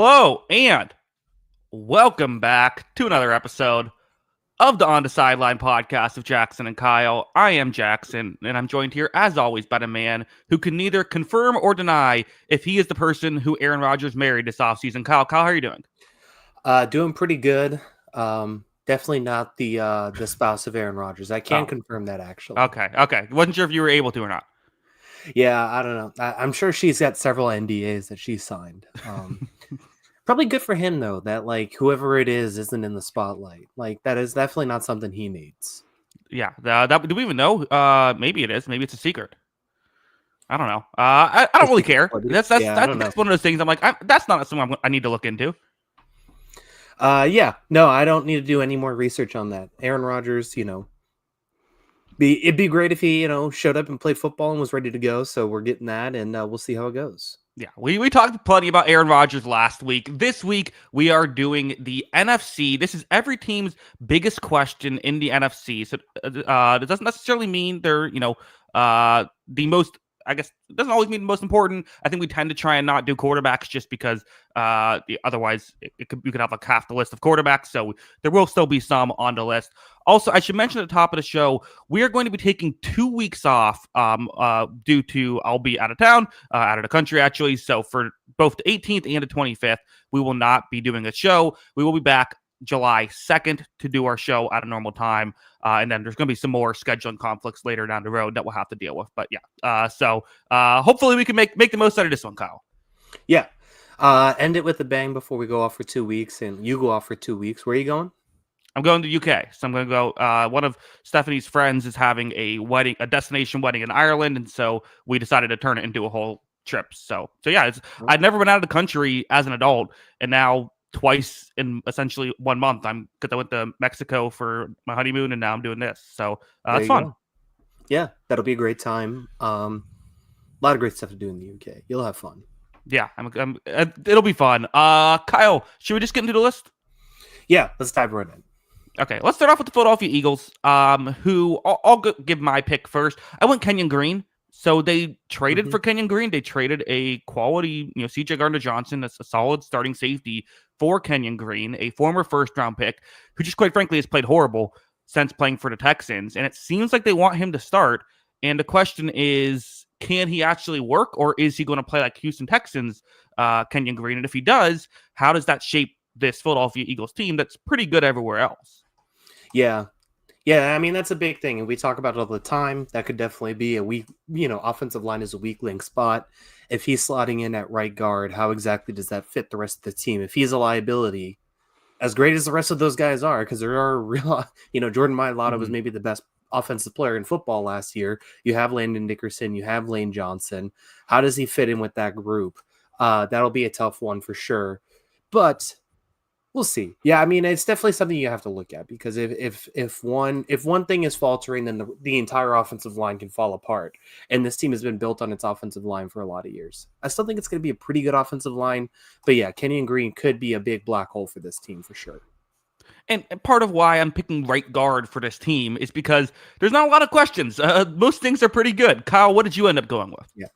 Hello and welcome back to another episode of the On the Sideline podcast of Jackson and Kyle. I am Jackson, and I'm joined here, as always, by the man who can neither confirm or deny if he is the person who Aaron Rodgers married this offseason. Kyle, how are you doing? Doing pretty good. Definitely not the spouse of Aaron Rodgers. I can confirm that, actually. Okay. Wasn't sure if you were able to or not. Yeah, I don't know. I'm sure she's got several NDAs that she signed. Probably good for him, though, that whoever it is isn't in the spotlight. That is definitely not something he needs. Yeah, do we even know? Maybe it is. Maybe it's a secret. I don't know. I don't really care. That's one of those things. I'm like, that's not something I need to look into. Yeah, no, I don't need to do any more research on that. Aaron Rodgers, it'd be great if he, showed up and played football and was ready to go. So we're getting that, and we'll see how it goes. Yeah, we talked plenty about Aaron Rodgers last week. This week, we are doing the NFC. This is every team's biggest question in the NFC. So it doesn't necessarily mean they're, the most, I guess it doesn't always mean the most important. I think we tend to try and not do quarterbacks just because otherwise we could have like half the list of quarterbacks. So there will still be some on the list. Also, I should mention at the top of the show, we are going to be taking 2 weeks off due to I'll be out of town, out of the country actually. So for both the 18th and the 25th, we will not be doing a show. We will be back July 2nd to do our show at a normal time. And then there's going to be some more scheduling conflicts later down the road that we'll have to deal with. But yeah, so hopefully we can make the most out of this one, Kyle. Yeah. End it with a bang before we go off for 2 weeks. And you go off for 2 weeks. Where are you going? I'm going to UK. So I'm going to go. One of Stephanie's friends is having a destination wedding in Ireland. And so we decided to turn it into a whole trip. So yeah, I'd never been out of the country as an adult. And now twice in essentially 1 month. Because I went to Mexico for my honeymoon, and now I'm doing this. So it's fun. Go. Yeah, that'll be a great time. A lot of great stuff to do in the UK. You'll have fun. Yeah, it'll be fun. Kyle, should we just get into the list? Yeah, let's dive right in. Okay, let's start off with the Philadelphia Eagles, who I'll give my pick first. I went Kenyon Green. So they traded for Kenyon Green. They traded a quality, C.J. Gardner-Johnson, that's a solid starting safety, for Kenyon Green, a former first-round pick, who just quite frankly has played horrible since playing for the Texans. And it seems like they want him to start. And the question is, can he actually work, or is he going to play like Houston Texans, Kenyon Green? And if he does, how does that shape this Philadelphia Eagles team that's pretty good everywhere else? Yeah. Yeah, I mean, that's a big thing, and we talk about it all the time. That could definitely be a weak, offensive line is a weak link spot. If he's slotting in at right guard, how exactly does that fit the rest of the team? If he's a liability, as great as the rest of those guys are, because there are real, Jordan Mailata was maybe the best offensive player in football last year. You have Landon Dickerson, you have Lane Johnson. How does he fit in with that group? That'll be a tough one for sure, but we'll see. Yeah, I mean, it's definitely something you have to look at, because if one thing is faltering, then the entire offensive line can fall apart. And this team has been built on its offensive line for a lot of years. I still think it's going to be a pretty good offensive line, but yeah, Kenyon Green could be a big black hole for this team for sure. And part of why I'm picking right guard for this team is because there's not a lot of questions. Most things are pretty good. Kyle, what did you end up going with? Yeah.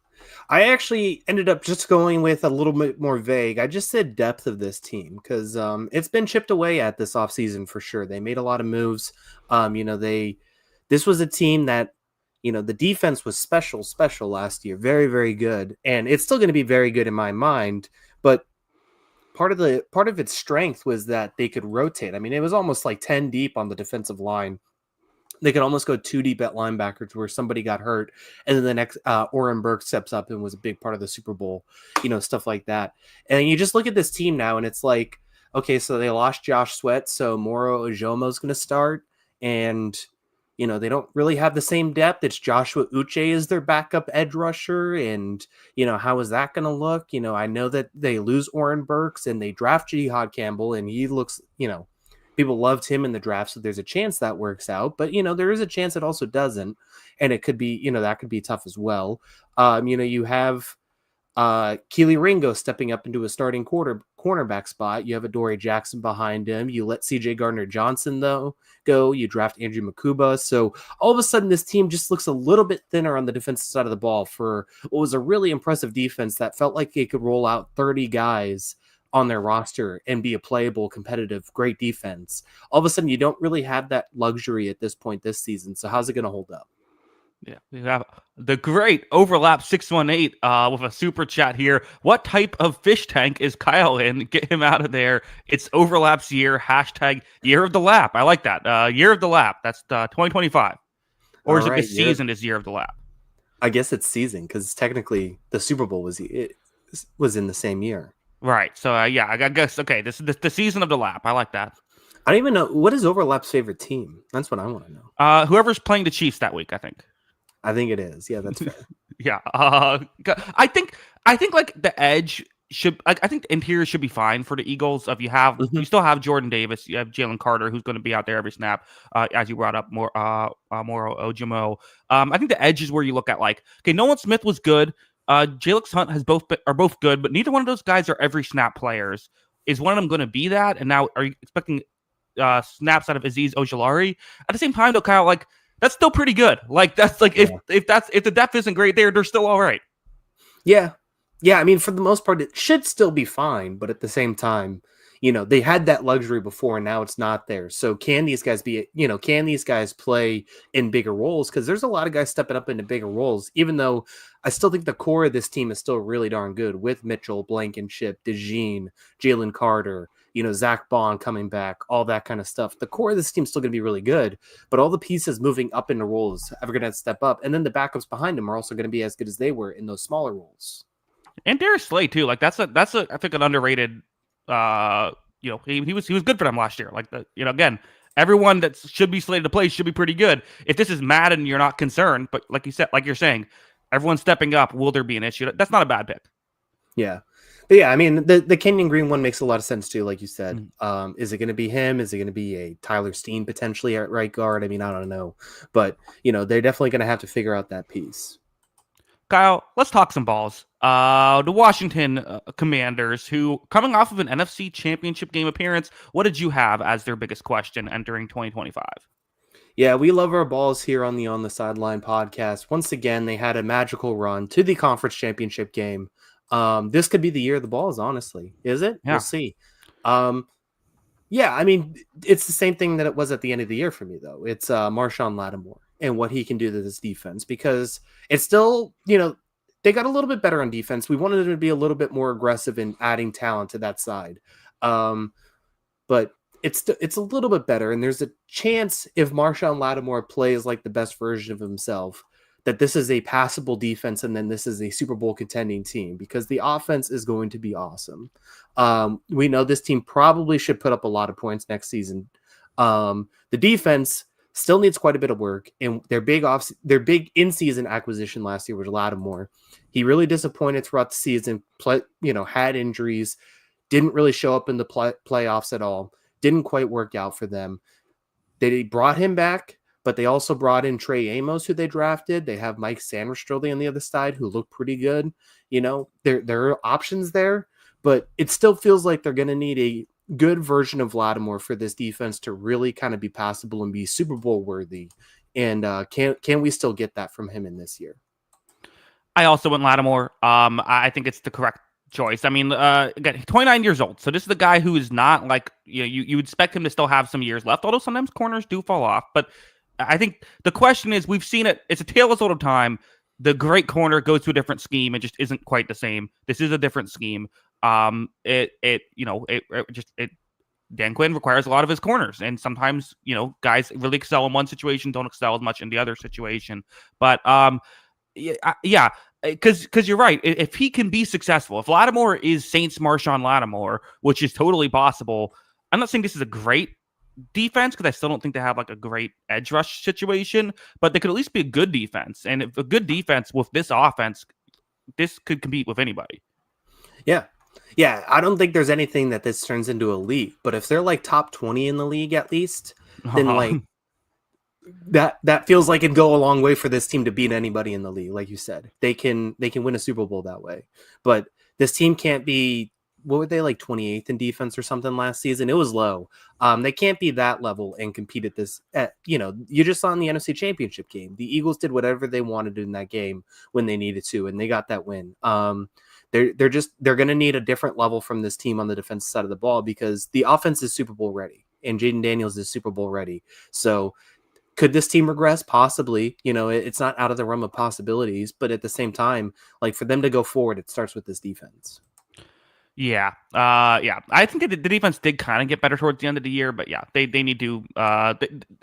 I actually ended up just going with a little bit more vague. I just said depth of this team, because it's been chipped away at this offseason for sure. They made a lot of moves. This was a team that, the defense was special last year. Very, very good. And it's still going to be very good in my mind. But part of its strength was that they could rotate. I mean, it was almost like 10 deep on the defensive line. They could almost go 2 deep at linebackers where somebody got hurt, and then the next Oren Burke steps up and was a big part of the Super Bowl, stuff like that. And you just look at this team now, and it's like, okay, so they lost Josh Sweat, so Moro Ojomo is going to start, and they don't really have the same depth. It's Joshua Uche is their backup edge rusher, and how is that going to look? I know that they lose Oren Burks and they draft Jihad Campbell, and he looks, people loved him in the draft, so there's a chance that works out. But, there is a chance it also doesn't. And it could be, that could be tough as well. You have Keely Ringo stepping up into a starting cornerback spot. You have Adoree Jackson behind him. You let C.J. Gardner-Johnson, though, go. You draft Andrew Makuba. So all of a sudden, this team just looks a little bit thinner on the defensive side of the ball for what was a really impressive defense that felt like they could roll out 30 guys on their roster and be a playable, competitive, great defense. All of a sudden, you don't really have that luxury at this point this season. So how's it going to hold up? Yeah, we have the great overlap 618 with a super chat here. What type of fish tank is Kyle in? Get him out of there. It's overlaps year, hashtag year of the lap. I like that. Year of the lap. That's 2025. Or All is it right, this season is year of the lap? I guess it's season because technically the Super Bowl was in the same year. Right. So yeah, I guess okay. This is the season of the lap. I like that. I don't even know what is Overlap's favorite team. That's what I want to know. Whoever's playing the Chiefs that week, I think. I think it is. Yeah, that's fair. Yeah. I think like the edge should. I think the interior should be fine for the Eagles. If you still have Jordan Davis, you have Jalen Carter, who's going to be out there every snap. As you brought up, Moro Ojimo. I think the edge is where you look at like, okay, Nolan Smith was good. Jalix Hunt are both good, but neither one of those guys are every snap players. Is one of them going to be that? And now, are you expecting snaps out of Azeez Ojulari? At the same time, though, Kyle, like that's still pretty good. Like that's like if the depth isn't great there, they're still all right. Yeah. I mean, for the most part, it should still be fine, but at the same time, they had that luxury before, and now it's not there. So can these guys play in bigger roles? Because there's a lot of guys stepping up into bigger roles, even though I still think the core of this team is still really darn good with Mitchell, Blankenship, DeJean, Jalen Carter, Zach Bond coming back, all that kind of stuff. The core of this team is still going to be really good, but all the pieces moving up into roles are going to step up. And then the backups behind them are also going to be as good as they were in those smaller roles. And Darius Slay too. Like that's a I think an underrated. He was good for them last year. Like again, everyone that should be slated to play should be pretty good. If this is Madden, you're not concerned. But like you said, like you're saying, everyone's stepping up. Will there be an issue? That's not a bad pick. Yeah. But yeah, I mean, the Kenyon Green one makes a lot of sense too, like you said. Is it going to be him? Is it going to be a Tyler Steen potentially at right guard? I mean, I don't know. But, they're definitely going to have to figure out that piece. Kyle, let's talk some balls. The Washington Commanders, who coming off of an NFC Championship game appearance, what did you have as their biggest question entering 2025? Yeah, we love our balls here on the Sideline podcast. Once again, they had a magical run to the conference championship game. This could be the year of the balls, honestly. Is it? Yeah. We'll see. Yeah, I mean, it's the same thing that it was at the end of the year for me, though. It's Marshawn Lattimore and what he can do to this defense, because it's still, they got a little bit better on defense. We wanted them to be a little bit more aggressive in adding talent to that side. But it's a little bit better, and there's a chance if Marshawn Lattimore plays like the best version of himself, that this is a passable defense, and then this is a Super Bowl contending team, because the offense is going to be awesome. We know this team probably should put up a lot of points next season. The defense still needs quite a bit of work, and their big in-season acquisition last year was Lattimore. He really disappointed throughout the season, had injuries, didn't really show up in the playoffs at all, didn't quite work out for them. They brought him back, but they also brought in Trey Amos, who they drafted. They have Mike Sanders-Strode on the other side, who looked pretty good. There are options there, but it still feels like they're going to need a good version of Lattimore for this defense to really kind of be passable and be Super Bowl worthy. And can we still get that from him in this year? I also went Lattimore. I think it's the correct choice. I mean, again, 29 years old. So this is the guy who is not like, you expect him to still have some years left, although sometimes corners do fall off. But I think the question is, we've seen it. It's a tale as old of time. The great corner goes to a different scheme and just isn't quite the same. This is a different scheme. Dan Quinn requires a lot of his corners, and sometimes guys really excel in one situation, don't excel as much in the other situation. But yeah, because you're right. If he can be successful, if Lattimore is Saints Marshawn Lattimore, which is totally possible, I'm not saying this is a great defense, because I still don't think they have like a great edge rush situation, but they could at least be a good defense. And if a good defense with this offense, this could compete with anybody. Yeah, I don't think there's anything that this turns into elite, but if they're like top 20 in the league at least, then like that feels like it'd go a long way for this team to beat anybody in the league. Like you said, they can win a Super Bowl that way, but this team can't be, what were they, like 28th in defense or something last season? It was low. They can't be that level and compete at this. You just saw in the NFC Championship game, the Eagles did whatever they wanted in that game when they needed to, and they got that win. they're going to need a different level from this team on the defensive side of the ball, because the offense is Super Bowl ready and Jaden Daniels is Super Bowl ready. So could this team regress? Possibly. It's not out of the realm of possibilities, but at the same time, like, for them to go forward, it starts with this defense. Yeah. I think the defense did kind of get better towards the end of the year, but yeah, they need to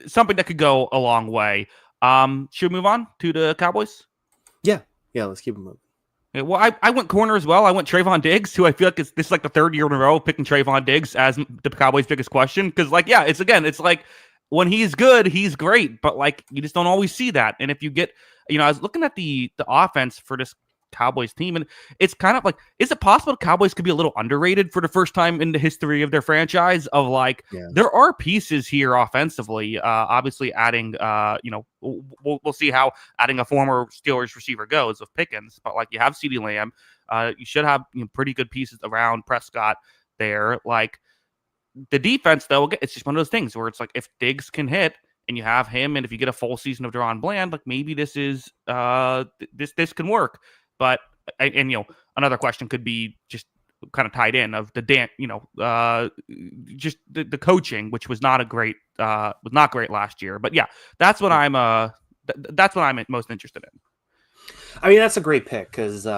something that could go a long way. Should we move on to the Cowboys? Yeah, let's keep them moving. Yeah, well, I went corner as well. I went Trayvon Diggs, who I feel like this is like the third year in a row picking Trayvon Diggs as the Cowboys' biggest question. Because, like, yeah, it's like when he's good, he's great, but like you just don't always see that. And if you get, I was looking at the offense for this Cowboys team, and it's kind of like, is it possible the Cowboys could be a little underrated for the first time in the history of their franchise? Of like, there are pieces here offensively. Obviously, adding, we'll see how adding a former Steelers receiver goes with Pickens, but like you have CeeDee Lamb, you should have pretty good pieces around Prescott there. Like the defense, though, it's just one of those things where it's like if Diggs can hit, and you have him, and if you get a full season of Deron Bland, like maybe this is this can work. But another question could be just kind of tied in of the just the coaching, which was not great last year. But yeah, that's what I'm most interested in. I mean, that's a great pick because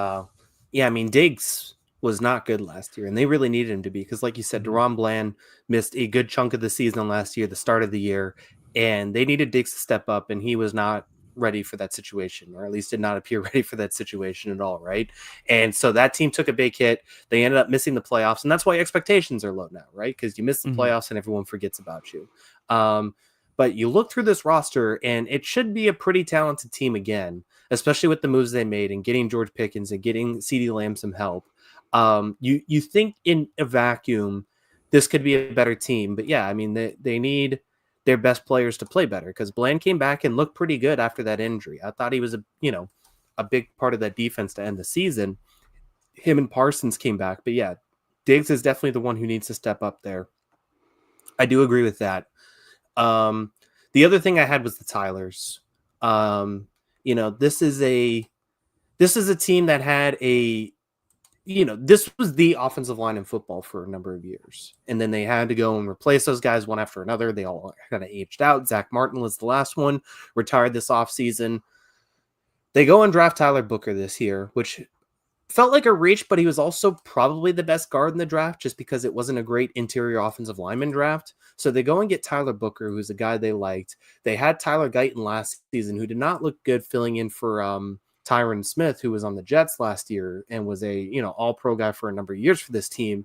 Diggs was not good last year, and they really needed him to be, because like you said, Deron Bland missed a good chunk of the season last year, the start of the year, and they needed Diggs to step up, and he was not ready for that situation, or at least did not appear ready for that situation at all, right? And so that team took a big hit. They ended up missing the playoffs, and that's why expectations are low now, right? Because you miss the playoffs and everyone forgets about you. But you look through this roster, and it should be a pretty talented team again, especially with the moves they made and getting George Pickens and getting CeeDee Lamb some help. You think in a vacuum this could be a better team, but yeah, I mean they need their best players to play better, because Bland came back and looked pretty good after that injury. I thought he was a big part of that defense to end the season. Him and Parsons came back, but yeah, Diggs is definitely the one who needs to step up there. I do agree with that. The other thing I had was the Tylers. This is a team that had this was the offensive line in football for a number of years. And then they had to go and replace those guys one after another. They all kind of aged out. Zach Martin was the last one, retired this offseason. They go and draft Tyler Booker this year, which felt like a reach, but he was also probably the best guard in the draft just because it wasn't a great interior offensive lineman draft. So they go and get Tyler Booker, who's a guy they liked. They had Tyler Guyton last season, who did not look good filling in for Tyron Smith, who was on the Jets last year and was a all-pro guy for a number of years for this team.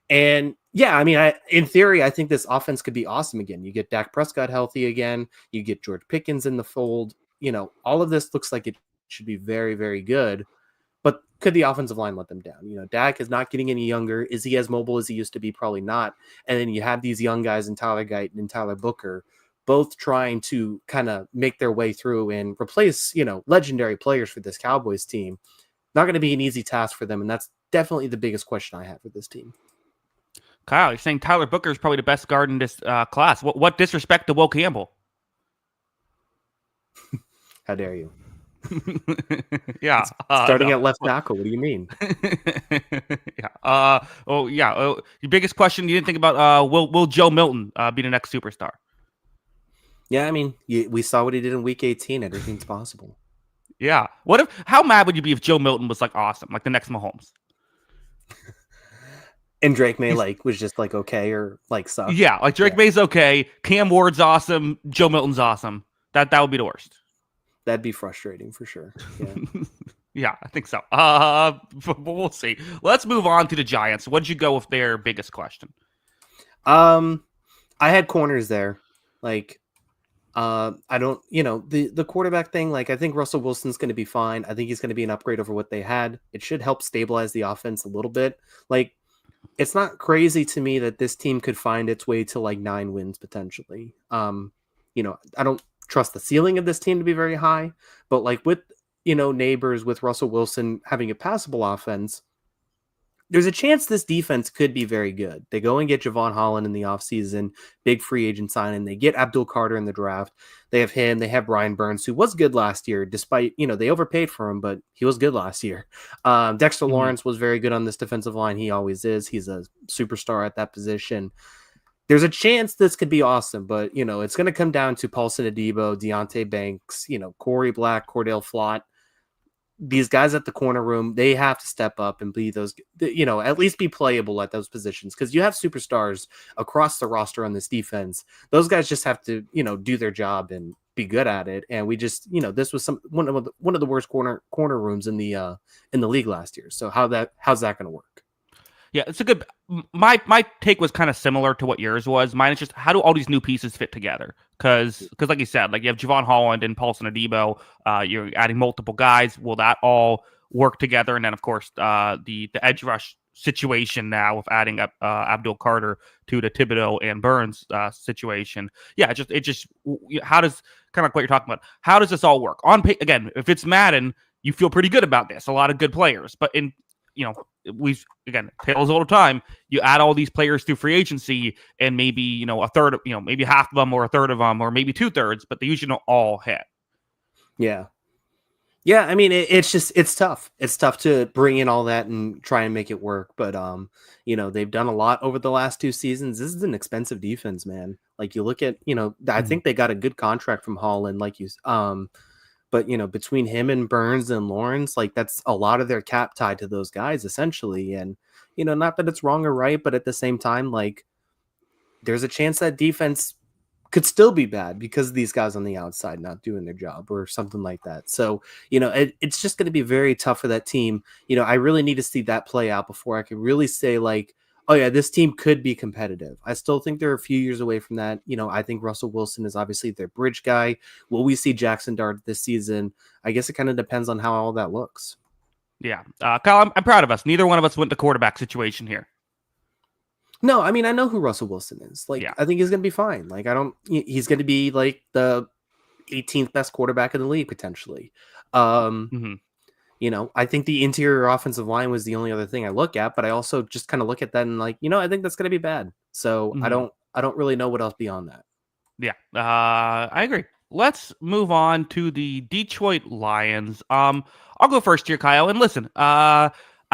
And yeah, I mean, in theory, I think this offense could be awesome again. You get Dak Prescott healthy again. You get George Pickens in the fold. All of this looks like it should be very, very good. But could the offensive line let them down? Dak is not getting any younger. Is he as mobile as he used to be? Probably not. And then you have these young guys in Tyler Guyton and Tyler Booker, both trying to kind of make their way through and replace, legendary players for this Cowboys team. Not going to be an easy task for them, and that's definitely the biggest question I have with this team. Kyle, you're saying Tyler Booker is probably the best guard in this class. What disrespect to Will Campbell? How dare you? Yeah. Starting at left tackle, what do you mean? Yeah. Your biggest question, you didn't think about will Joe Milton be the next superstar? Yeah, I mean, we saw what he did in Week 18. Everything's possible. Yeah. How mad would you be if Joe Milton was like awesome, like the next Mahomes? And Drake May was just like okay or like suck. Yeah, like Drake May's okay. Cam Ward's awesome. Joe Milton's awesome. That would be the worst. That'd be frustrating for sure. Yeah. Yeah, I think so. But we'll see. Let's move on to the Giants. What'd you go with their biggest question? I had corners there. I don't, the quarterback thing, I think Russell Wilson's going to be fine. I think he's going to be an upgrade over what they had. It should help stabilize the offense a little bit. It's not crazy to me that this team could find its way to 9 wins potentially. I don't trust the ceiling of this team to be very high, but with, Neighbors, with Russell Wilson having a passable offense, there's a chance this defense could be very good. They go and get Javon Holland in the offseason, big free agent signing. They get Abdul Carter in the draft. They have him. They have Brian Burns, who was good last year, despite, they overpaid for him, but he was good last year. Dexter Lawrence was very good on this defensive line. He always is. He's a superstar at that position. There's a chance this could be awesome, but, it's going to come down to Paulson Adebo, Deontay Banks, Corey Black, Cordell Flott. These guys at the corner room, they have to step up and be those, at least be playable at those positions, because you have superstars across the roster on this defense. Those guys just have to, do their job and be good at it. And we just, this was one of the worst corner rooms in the league last year. So how's that going to work? Yeah, it's a good. My take was kind of similar to what yours was. Mine is just, how do all these new pieces fit together? Because like you said, like you have Javon Holland and Paulson Adebo. You're adding multiple guys. Will that all work together? And then of course the edge rush situation now with adding up Abdul Carter to the Thibodeau and Burns situation. Yeah, it just how does, kind of like what you're talking about? How does this all work? Again, if it's Madden, you feel pretty good about this. A lot of good players, but in we've, again, tails all the time. You add all these players through free agency, and maybe, a third of, maybe half of them or a third of them, or maybe 2/3, but they usually don't all hit. Yeah. Yeah. I mean, it's tough. It's tough to bring in all that and try and make it work. But, they've done a lot over the last 2 seasons. This is an expensive defense, man. Like you look at, I think they got a good contract from Holland, like but, between him and Burns and Lawrence, like that's a lot of their cap tied to those guys, essentially. And, not that it's wrong or right, but at the same time, like there's a chance that defense could still be bad because of these guys on the outside not doing their job or something like that. So, it's just going to be very tough for that team. I really need to see that play out before I can really say, like, oh yeah, this team could be competitive. I still think they're a few years away from that. I think Russell Wilson is obviously their bridge guy. Will we see Jackson Dart this season? I guess it kind of depends on how all that looks. Yeah. Kyle, I'm proud of us. Neither one of us went to quarterback situation here. No, I mean, I know who Russell Wilson is. Like, yeah. I think he's going to be fine. Like, he's going to be like the 18th best quarterback in the league, potentially. I think the interior offensive line was the only other thing I look at, but I also just kind of look at that and like, I think that's going to be bad. So I don't really know what else beyond that. Yeah, I agree. Let's move on to the Detroit Lions. I'll go first here, Kyle. And listen, I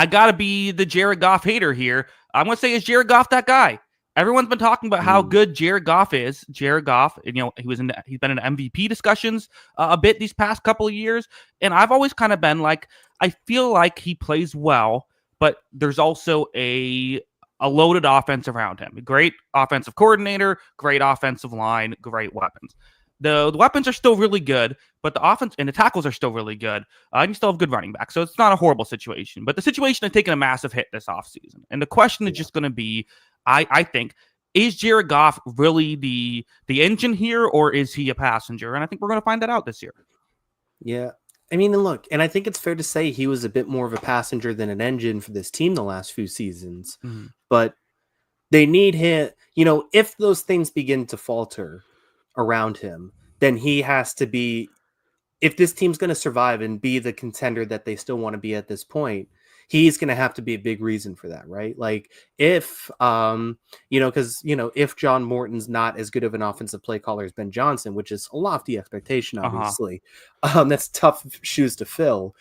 gotta be the Jared Goff hater here. I'm gonna say, is Jared Goff that guy? Everyone's been talking about how good Jared Goff is. Jared Goff, and he's been in MVP discussions a bit these past couple of years, and I've always kind of been like, I feel like he plays well, but there's also a loaded offense around him. Great offensive coordinator, great offensive line, great weapons. The weapons are still really good, but the offense and the tackles are still really good. And you still have good running back, so it's not a horrible situation. But the situation has taken a massive hit this offseason, and the question is just going to be, I think, is Jared Goff really the engine here, or is he a passenger? And I think we're going to find that out this year. Yeah. I mean, look, and I think it's fair to say he was a bit more of a passenger than an engine for this team the last few seasons. Mm-hmm. But they need him, if those things begin to falter around him, then he has to be, if this team's going to survive and be the contender that they still want to be at this point, he's going to have to be a big reason for that, right? Like if, if John Morton's not as good of an offensive play caller as Ben Johnson, which is a lofty expectation, obviously, that's tough shoes to fill.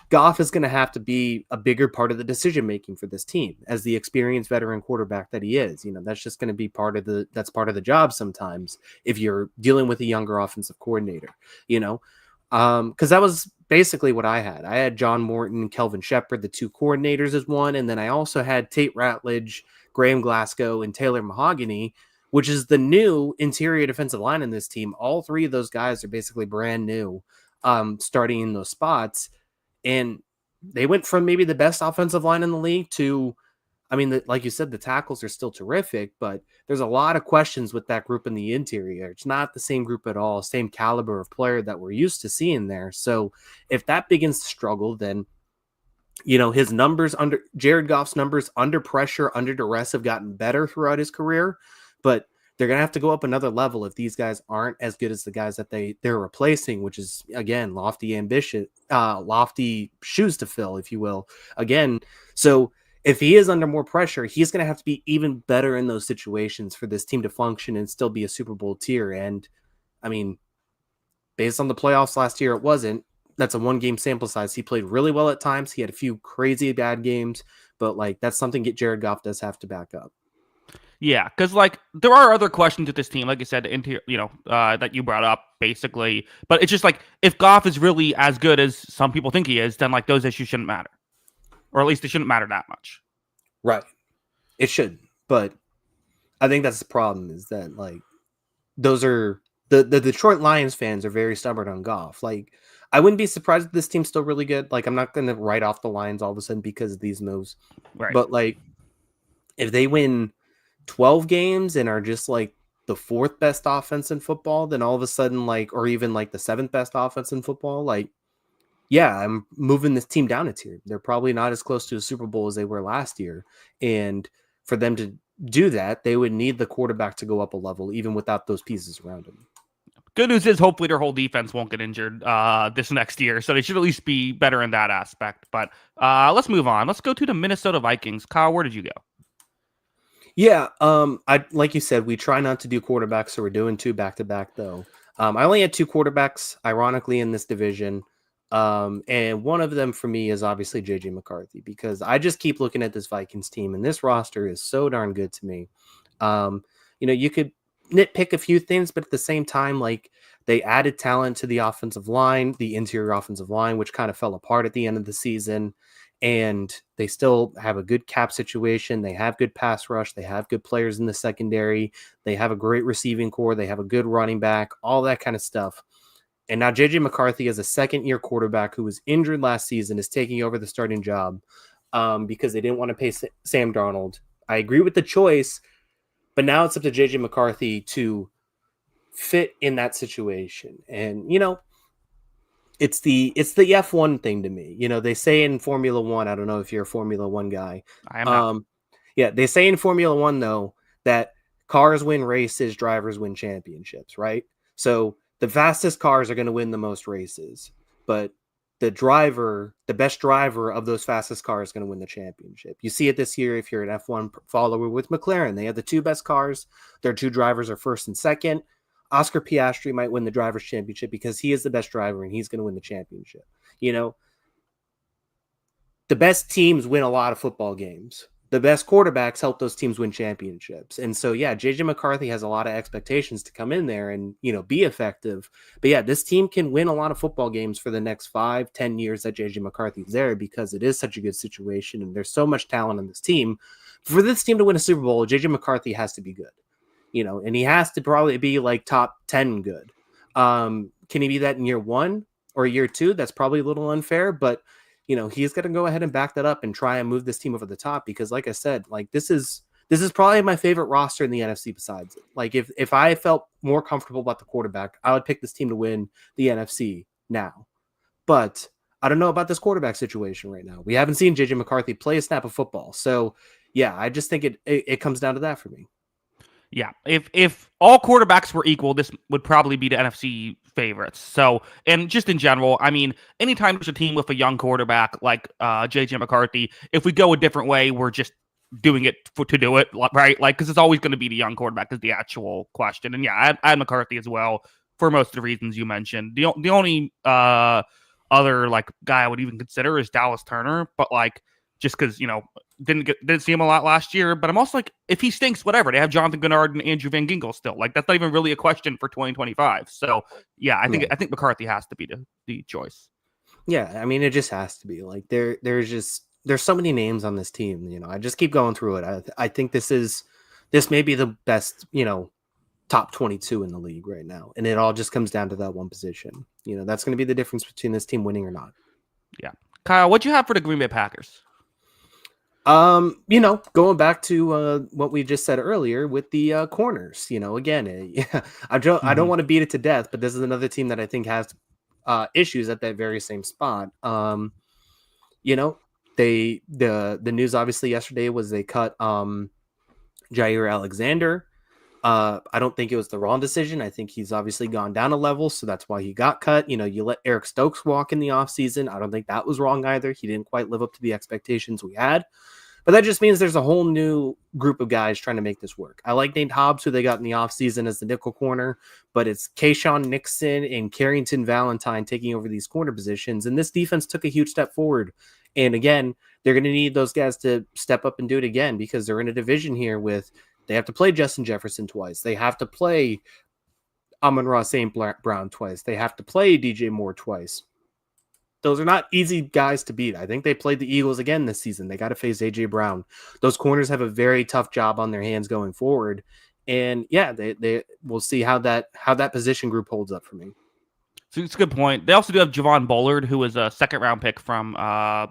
Goff is going to have to be a bigger part of the decision-making for this team as the experienced veteran quarterback that he is. That's just going to be part of the job sometimes if you're dealing with a younger offensive coordinator, because that was basically what I had. I had John Morton, Kelvin Shepard, the 2 coordinators as one. And then I also had Tate Ratledge, Graham Glasgow, and Taylor Mahogany, which is the new interior defensive line in this team. All 3 of those guys are basically brand new, starting in those spots. And they went from maybe the best offensive line in the league to, like you said, the tackles are still terrific, but there's a lot of questions with that group in the interior. It's not the same group at all, same caliber of player that we're used to seeing there. So if that begins to struggle, then, his numbers Jared Goff's numbers under pressure, under duress have gotten better throughout his career, but they're going to have to go up another level if these guys aren't as good as the guys that they're replacing, which is, again, lofty ambition, lofty shoes to fill, if you will. Again, so if he is under more pressure, he's going to have to be even better in those situations for this team to function and still be a Super Bowl tier. And I mean, based on the playoffs last year, it wasn't. That's a 1-game sample size. He played really well at times. He had a few crazy bad games, but like that's something that Jared Goff does have to back up. Yeah, because like there are other questions with this team, like I said, that you brought up basically. But it's just like if Goff is really as good as some people think he is, then like those issues shouldn't matter, or at least they shouldn't matter that much. Right. It should, but I think that's the problem is that like those are the Detroit Lions fans are very stubborn on Goff. Like I wouldn't be surprised if this team's still really good. Like I'm not going to write off the Lions all of a sudden because of these moves, Right? but like if they win 12 games and are just like the 4th best offense in football, then all of a sudden like, or even like the 7th best offense in football, like, yeah, I'm moving this team down a tier. They're probably not as close to a Super Bowl as they were last year. And for them to do that, they would need the quarterback to go up a level, even without those pieces around him. Good news is hopefully their whole defense won't get injured this next year, so they should at least be better in that aspect. But let's move on. Let's go to the Minnesota Vikings. Kyle, where did you go? Yeah, I like you said, we try not to do quarterbacks, so we're doing 2 back-to-back though. I only had 2 quarterbacks, ironically, in this division. And one of them for me is obviously JJ McCarthy, because I just keep looking at this Vikings team, and this roster is so darn good to me. You could nitpick a few things, but at the same time, like they added talent to the offensive line, the interior offensive line, which kind of fell apart at the end of the season. And they still have a good cap situation. They have good pass rush. They have good players in the secondary. They have a great receiving core. They have a good running back, all that kind of stuff. And now JJ McCarthy, as a second-year quarterback who was injured last season, is taking over the starting job because they didn't want to pay Sam Darnold. I agree with the choice, but now it's up to JJ McCarthy to fit in that situation. And, it's the F1 thing to me. They say in Formula One, I don't know if you're a Formula One guy. I am not. Yeah, they say in Formula One, though, that cars win races, drivers win championships, right? So the fastest cars are going to win the most races, but the best driver of those fastest cars is going to win the championship. You see it this year if you're an F1 follower with McLaren. They have the 2 best cars. Their 2 drivers are first and second. Oscar Piastri might win the drivers' championship because he is the best driver and he's going to win the championship. The best teams win a lot of football games. The best quarterbacks help those teams win championships. And so, yeah, JJ McCarthy has a lot of expectations to come in there and, be effective. But yeah, this team can win a lot of football games for the next 5-10 years that JJ McCarthy's there because it is such a good situation and there's so much talent on this team. For this team to win a Super Bowl, JJ McCarthy has to be good. And he has to probably be like top 10 good. Can he be that in year 1 or year 2? That's probably a little unfair, but he's got to go ahead and back that up and try and move this team over the top because like I said, like this is probably my favorite roster in the NFC besides it. Like if I felt more comfortable about the quarterback, I would pick this team to win the NFC now. But I don't know about this quarterback situation right now. We haven't seen JJ McCarthy play a snap of football. So yeah, I just think it comes down to that for me. Yeah, if all quarterbacks were equal, this would probably be the NFC favorites. So, and just in general, I mean, anytime there's a team with a young quarterback like JJ McCarthy, if we go a different way, we're just doing it to do it, right? Like, because it's always going to be the young quarterback is the actual question. And yeah, I had McCarthy as well for most of the reasons you mentioned. The only other like guy I would even consider is Dallas Turner, but like just because didn't see him a lot last year, but I'm also like, if he stinks, whatever. They have Jonathan Gennard and Andrew Van Ginkel still. Like, that's not even really a question for 2025. So, yeah, I think McCarthy has to be the choice. Yeah, I mean, it just has to be. Like, there's so many names on this team. I just keep going through it. I think this may be the best, top 22 in the league right now, and it all just comes down to that one position. That's going to be the difference between this team winning or not. Yeah, Kyle, what'd you have for the Green Bay Packers? Going back to what we just said earlier with the corners, again, I don't want to beat it to death, but this is another team that I think has issues at that very same spot. The news obviously yesterday was they cut Jair Alexander. I don't think it was the wrong decision. I think he's obviously gone down a level, so that's why he got cut. You let Eric Stokes walk in the offseason. I don't think that was wrong either. He didn't quite live up to the expectations we had. But that just means there's a whole new group of guys trying to make this work. I like Nate Hobbs, who they got in the offseason as the nickel corner, but it's Kayshawn Nixon and Carrington Valentine taking over these corner positions. And this defense took a huge step forward. And again, they're going to need those guys to step up and do it again because they're in a division here with they have to play Justin Jefferson twice. They have to play Amon-Ra St. Brown twice. They have to play DJ Moore twice. Those are not easy guys to beat. I think they played the Eagles again this season. They got to face A.J. Brown. Those corners have a very tough job on their hands going forward. And yeah, they will see how that position group holds up for me. So it's a good point. They also do have Javon Bullard, who was a second-round pick from I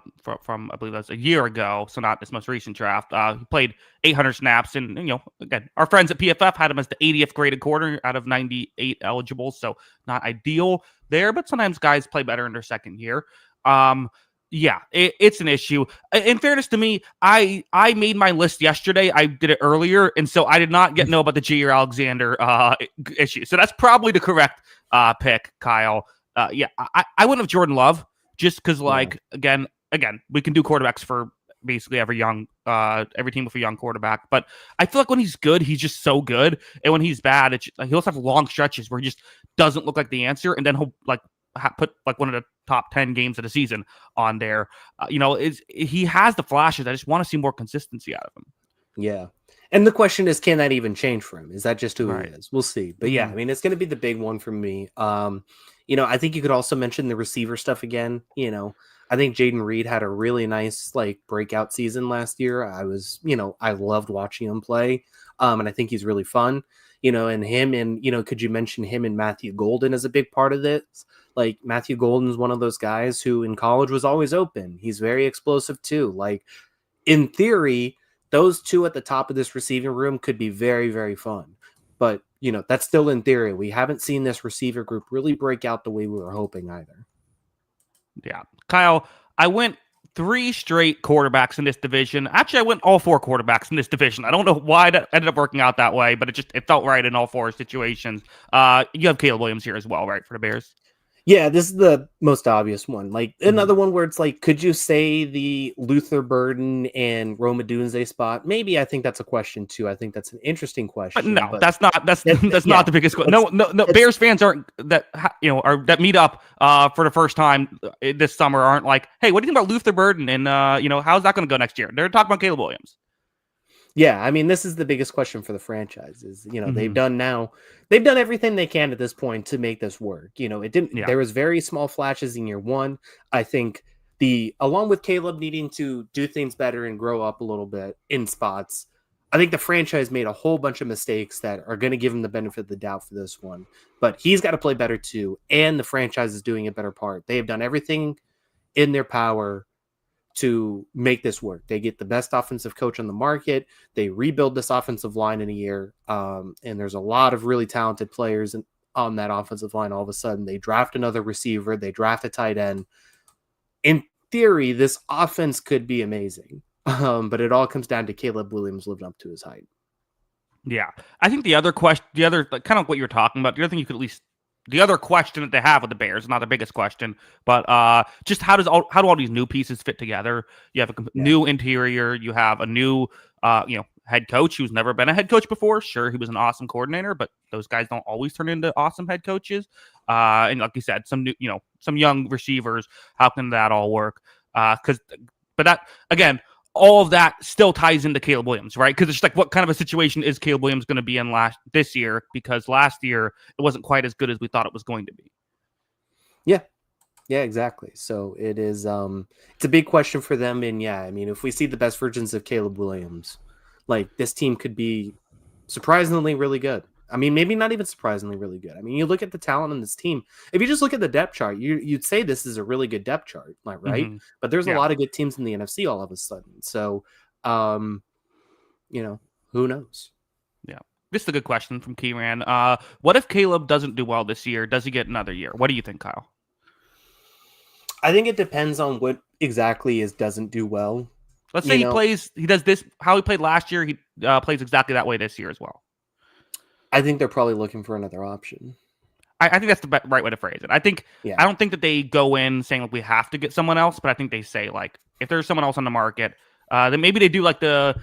believe that's a year ago, so not this most recent draft. He played 800 snaps, and again, our friends at PFF had him as the 80th graded corner out of 98 eligible, so not ideal there. But sometimes guys play better in their second year. Yeah, it's an issue. In fairness to me, I made my list yesterday. I did it earlier, and so I did not know about the Jair Alexander issue. So that's probably the correct pick, Kyle. Yeah, I wouldn't have Jordan Love just because, again, we can do quarterbacks for basically every team with a young quarterback. But I feel like when he's good, he's just so good, and when he's bad, he'll also have long stretches where he just doesn't look like the answer, and then he'll put one of the top 10 games of the season on there. He has the flashes. I just want to see more consistency out of him. Yeah. And the question is, can that even change for him? Is that just who he is? We'll see. But yeah, I mean, it's going to be the big one for me. I think you could also mention the receiver stuff again. I think Jaden Reed had a really nice breakout season last year. I loved watching him play. And I think he's really fun. And him and, could you mention him and Matthew Golden as a big part of this? Matthew Golden's one of those guys who in college was always open. He's very explosive too. In theory, those two at the top of this receiving room could be very, very fun. But, that's still in theory. We haven't seen this receiver group really break out the way we were hoping either. Yeah. Kyle, I went 3 straight quarterbacks in this division. Actually, I went all 4 quarterbacks in this division. I don't know why that ended up working out that way, but it felt right in all 4 situations. You have Caleb Williams here as well, right, for the Bears? Yeah, this is the most obvious one. Another one where it's could you say the Luther Burden and Rome Odunze spot? Maybe. I think that's a question too. I think that's an interesting question. But that's not the biggest question. No. Bears fans aren't that meet up for the first time this summer aren't like, hey, what do you think about Luther Burden and how's that going to go next year? They're talking about Caleb Williams. Yeah, I mean, this is the biggest question for the franchise is, they've done everything they can at this point to make this work. There was very small flashes in year one. I think along with Caleb needing to do things better and grow up a little bit in spots, I think the franchise made a whole bunch of mistakes that are going to give him the benefit of the doubt for this one, but he's got to play better too. And the franchise is doing a better part. They have done everything in their power to make this work. They get the best offensive coach on the market. They rebuild this offensive line in a year. And there's a lot of really talented players on that offensive line. All of a sudden, they draft another receiver. They draft a tight end. In theory, this offense could be amazing. But it all comes down to Caleb Williams living up to his height. Yeah. I think the other question, kind of what you're talking about, the other thing you could at least the other question that they have with the Bears, not the biggest question, but just how do all these new pieces fit together? You have a new interior, you have a new head coach who's never been a head coach before. Sure, he was an awesome coordinator, but those guys don't always turn into awesome head coaches. And like you said, some young receivers. How can that all work? But that again, all of that still ties into Caleb Williams, right? Because it's just what kind of a situation is Caleb Williams going to be in this year? Because last year it wasn't quite as good as we thought it was going to be. Yeah, exactly. So it is. It's a big question for them, and yeah, I mean, if we see the best versions of Caleb Williams, this team could be surprisingly really good. I mean, maybe not even surprisingly really good. I mean, you look at the talent on this team. If you just look at the depth chart, you'd say this is a really good depth chart, right? Mm-hmm. But there's a lot of good teams in the NFC all of a sudden. So, who knows? Yeah. This is a good question from Kieran. What if Caleb doesn't do well this year? Does he get another year? What do you think, Kyle? I think it depends on what exactly doesn't do well. Let's say he does this, how he played last year. He plays exactly that way this year as well. I think they're probably looking for another option. I think that's the right way to phrase it. I don't think that they go in saying we have to get someone else, but I think they say if there's someone else on the market, Then maybe they do like the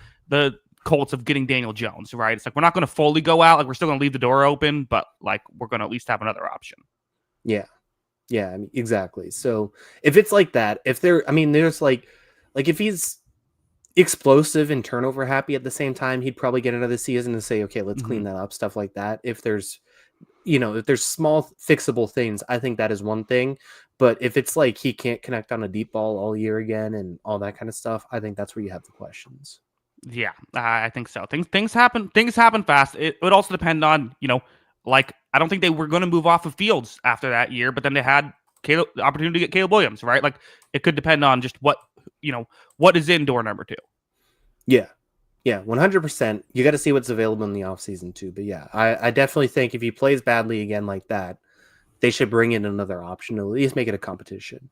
Colts of getting Daniel Jones, right? It's like we're not going to fully go out, like we're still going to leave the door open, but like we're going to at least have another option. Yeah. Yeah, I mean, exactly. So if it's like that, if there, I mean, there's like if he's explosive and turnover happy at the same time, he'd probably get another season to say, okay, let's clean that up, stuff like that. If there's, if there's small fixable things, I think that is one thing. But if it's like he can't connect on a deep ball all year again and all that kind of stuff, I think that's where you have the questions. Yeah, I think so. Things happen. Things happen fast. It would also depend on like I don't think they were going to move off of Fields after that year, but then they had the opportunity to get Caleb Williams, right? Like it could depend on just what is in door number 2. Yeah. Yeah, 100%. You got to see what's available in the offseason too. But yeah, I definitely think if he plays badly again like that, they should bring in another option to at least make it a competition.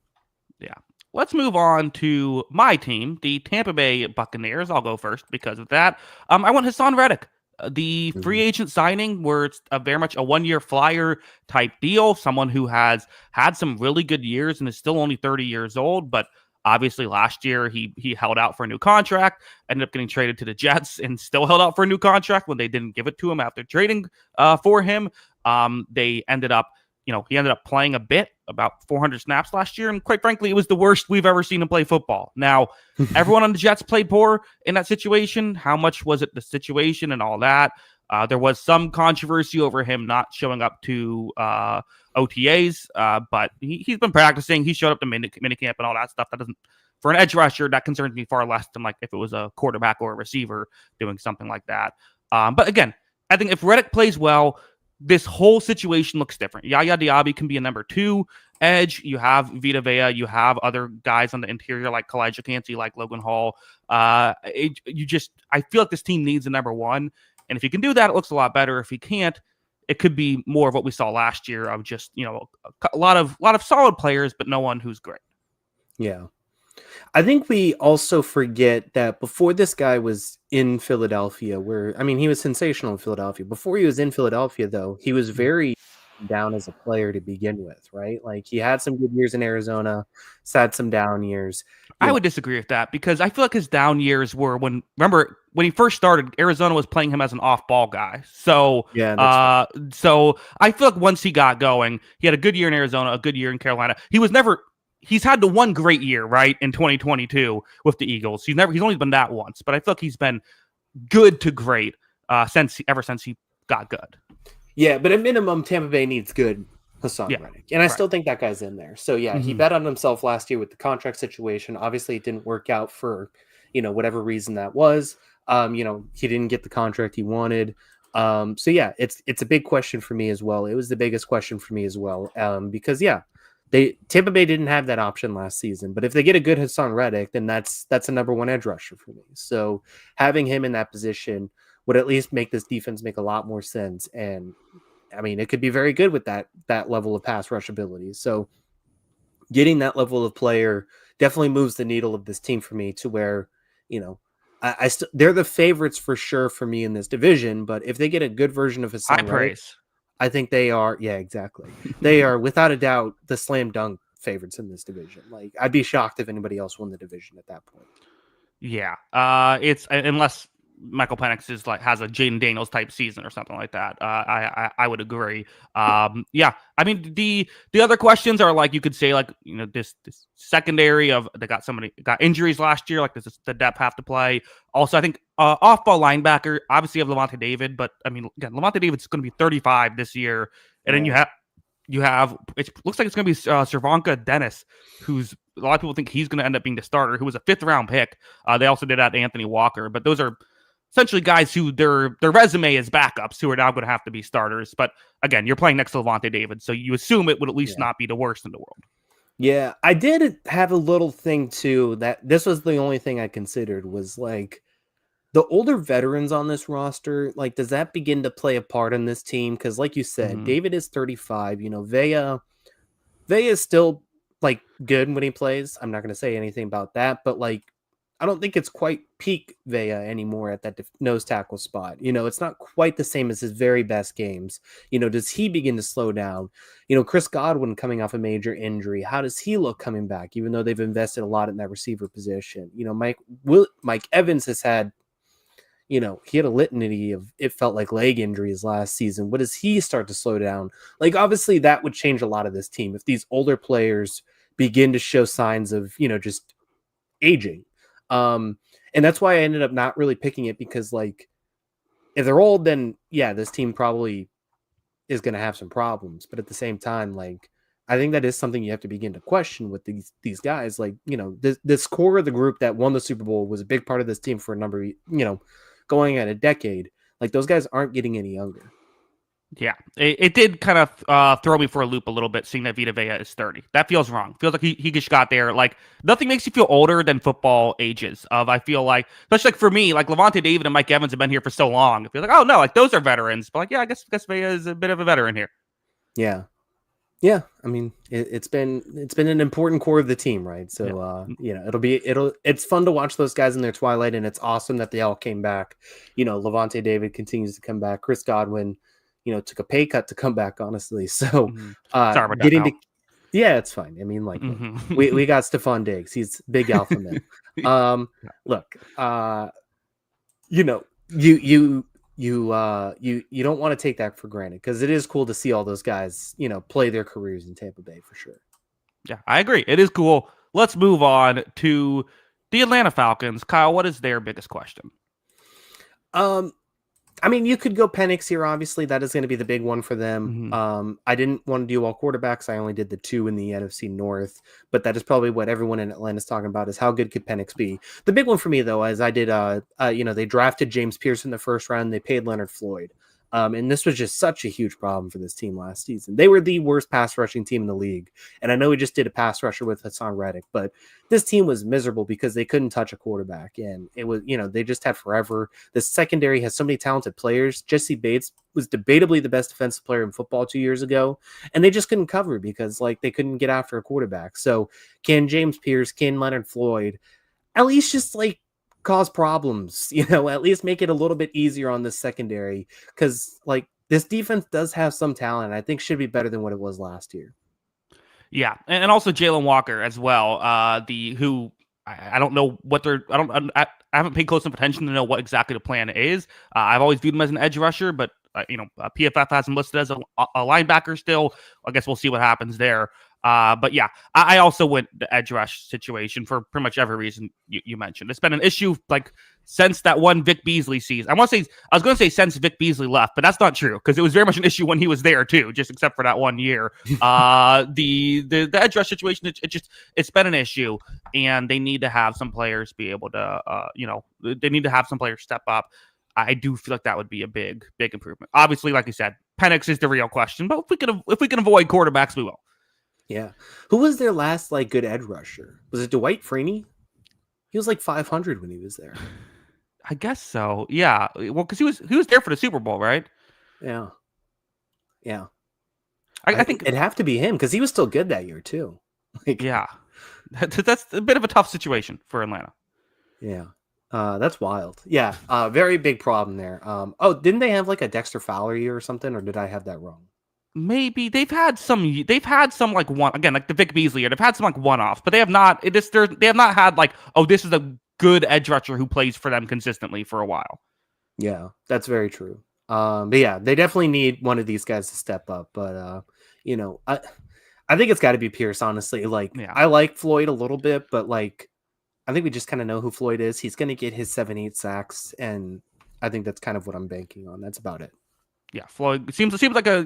Yeah. Let's move on to my team, the Tampa Bay Buccaneers. I'll go first because of that. I want Hassan Reddick, the free agent signing, where it's very much a one-year flyer type deal. Someone who has had some really good years and is still only 30 years old, but obviously last year he held out for a new contract, ended up getting traded to the Jets, and still held out for a new contract when they didn't give it to him after trading for him. They ended up. He ended up playing a bit, about 400 snaps last year, and quite frankly, it was the worst we've ever seen him play football. Now, everyone on the Jets played poor in that situation. How much was it the situation and all that? There was some controversy over him not showing up to OTAs, but he's been practicing. He showed up to minicamp and all that stuff. That doesn't, for an edge rusher, that concerns me far less than like if it was a quarterback or a receiver doing something like that. But again, I think if Reddick plays well, this whole situation looks different. Yaya Diaby can be a number 2 edge. You have Vita Vea. You have other guys on the interior like Kalijah Kancey, like Logan Hall. I feel like this team needs a number 1. And if he can do that, it looks a lot better. If he can't, it could be more of what we saw last year of just, a lot of solid players, but no one who's great. Yeah. I think we also forget that before this guy was in Philadelphia, he was sensational in Philadelphia. Before he was in Philadelphia, though, he was very down as a player to begin with, right? Like he had some good years in Arizona, had some down years. I would disagree with that because I feel like his down years were when he first started, Arizona was playing him as an off-ball guy. So, so I feel like once he got going, he had a good year in Arizona, a good year in Carolina. He's had the one great year, right, in 2022 with the Eagles. He's only been that once, but I feel like he's been good to great ever since he got good. Yeah, but at minimum, Tampa Bay needs good Hassan Reddick. And I still think that guy's in there. So yeah, he bet on himself last year with the contract situation. Obviously, it didn't work out for, whatever reason that was. He didn't get the contract he wanted. So yeah, it's a big question for me as well. It was the biggest question for me as well. Because Tampa Bay didn't have that option last season, but if they get a good Hassan Reddick, then that's a number 1 edge rusher for me. So having him in that position would at least make this defense make a lot more sense. And I mean, it could be very good with that level of pass rush ability. So getting that level of player definitely moves the needle of this team for me to where, they're the favorites for sure for me in this division. But if they get a good version of Hassan Reddick, I think they are. Yeah, exactly. They are without a doubt the slam dunk favorites in this division. Like I'd be shocked if anybody else won the division at that point. Yeah. It's unless Michael Penix has a Jaden Daniels type season or something like that. I would agree. Yeah. I mean, the other questions are like, you could say like, this secondary of they got injuries last year. Like this is the depth have to play. Also, I think off-ball linebacker, obviously you have Levante David, but I mean, again, Levante David's going to be 35 this year. And then you have, it looks like it's going to be Cervanka Dennis, who's a lot of people think he's going to end up being the starter, who was a 5th round pick. They also did add Anthony Walker, but those are essentially guys who their resume is backups who are now going to have to be starters. But again, you're playing next to Levante David, so you assume it would at least not be the worst in the world. Yeah, I did have a little thing too that this was the only thing I considered was like the older veterans on this roster. Like, does that begin to play a part in this team? Because like you said, David is 35. Vea is still like good when he plays. I'm not going to say anything about that, but like I don't think it's quite peak Vea anymore at that nose tackle spot. It's not quite the same as his very best games. Does he begin to slow down? Chris Godwin coming off a major injury. How does he look coming back, even though they've invested a lot in that receiver position? Mike Evans has had, he had a litany of, it felt like, leg injuries last season. What does he start to slow down? Like, obviously that would change a lot of this team if these older players begin to show signs of, just aging. And that's why I ended up not really picking it, because like, if they're old, then yeah, this team probably is going to have some problems. But at the same time, like, I think that is something you have to begin to question with these guys. Like, this core of the group that won the Super Bowl was a big part of this team for a number of, going at a decade. Like, those guys aren't getting any younger. Yeah, it did kind of throw me for a loop a little bit, seeing that Vita Vea is 30. That feels wrong. Feels like he just got there. Like, nothing makes you feel older than football ages. I feel like, especially like for me, like Levante David and Mike Evans have been here for so long. I feel like, oh no, like those are veterans. But like, yeah, I guess Vea is a bit of a veteran here. Yeah. Yeah, I mean, it's been an important core of the team, right? So, it's fun to watch those guys in their twilight, and it's awesome that they all came back. Levante David continues to come back. Chris Godwin, took a pay cut to come back, honestly. So, sorry about that. Yeah, it's fine. I mean, like, we got Stephon Diggs. He's big alpha male. Look, you don't want to take that for granted, because it is cool to see all those guys, play their careers in Tampa Bay for sure. Yeah, I agree. It is cool. Let's move on to the Atlanta Falcons. Kyle, what is their biggest question? I mean, you could go Penix here. Obviously, that is going to be the big one for them. I didn't want to do all quarterbacks. I only did the 2 in the NFC North, but that is probably what everyone in Atlanta is talking about, is how good could Penix be. The big one for me, though, is I did, they drafted James Pierce in the first round. They paid Leonard Floyd. And this was just such a huge problem for this team last season. They were the worst pass rushing team in the league. And I know we just did a pass rusher with Hassan Reddick, but this team was miserable because they couldn't touch a quarterback. And it was, they just had forever. The secondary has so many talented players. Jesse Bates was debatably the best defensive player in football 2 years ago. And they just couldn't cover because, like, they couldn't get after a quarterback. So can James Pierce, can Leonard Floyd at least just, like, cause problems, at least make it a little bit easier on the secondary, because like this defense does have some talent. I think should be better than what it was last year. Yeah, and also Jalen Walker as well. I don't know what I haven't paid close enough attention to know what exactly the plan is. I've always viewed him as an edge rusher, but PFF has him listed as a linebacker still. I guess we'll see what happens there. But yeah, I also went the edge rush situation for pretty much every reason you mentioned. It's been an issue like since that one Vic Beasley season. I was going to say since Vic Beasley left, but that's not true, because it was very much an issue when he was there too, just except for that 1 year. The edge rush situation, it's been an issue, and they need to have some players be able to, they need to have some players step up. I do feel like that would be a big improvement. Obviously, like you said, Penix is the real question, but if we can avoid quarterbacks, we will. Yeah. Who was their last like good edge rusher? Was it Dwight Freeney? He was like 500 when he was there. I guess so. Yeah. Well, because he was there for the Super Bowl, right? Yeah. Yeah. I think it'd have to be him, because he was still good that year too. Like, yeah. That's a bit of a tough situation for Atlanta. Yeah. That's wild. Yeah. Very big problem there. Didn't they have like a Dexter Fowler year or something, or did I have that wrong? Maybe they've had some like one, again, like the Vic Beasley year. They've had some like one-offs, but they have not had like, oh, this is a good edge rusher who plays for them consistently for a while. Yeah, that's very true. But yeah, they definitely need one of these guys to step up. But I think it's got to be Pierce, honestly. Like, yeah. I like Floyd a little bit, but like, I think we just kind of know who Floyd is. He's going to get his 7-8 sacks, and I think that's kind of what I'm banking on. That's about it. Yeah, Floyd seems like a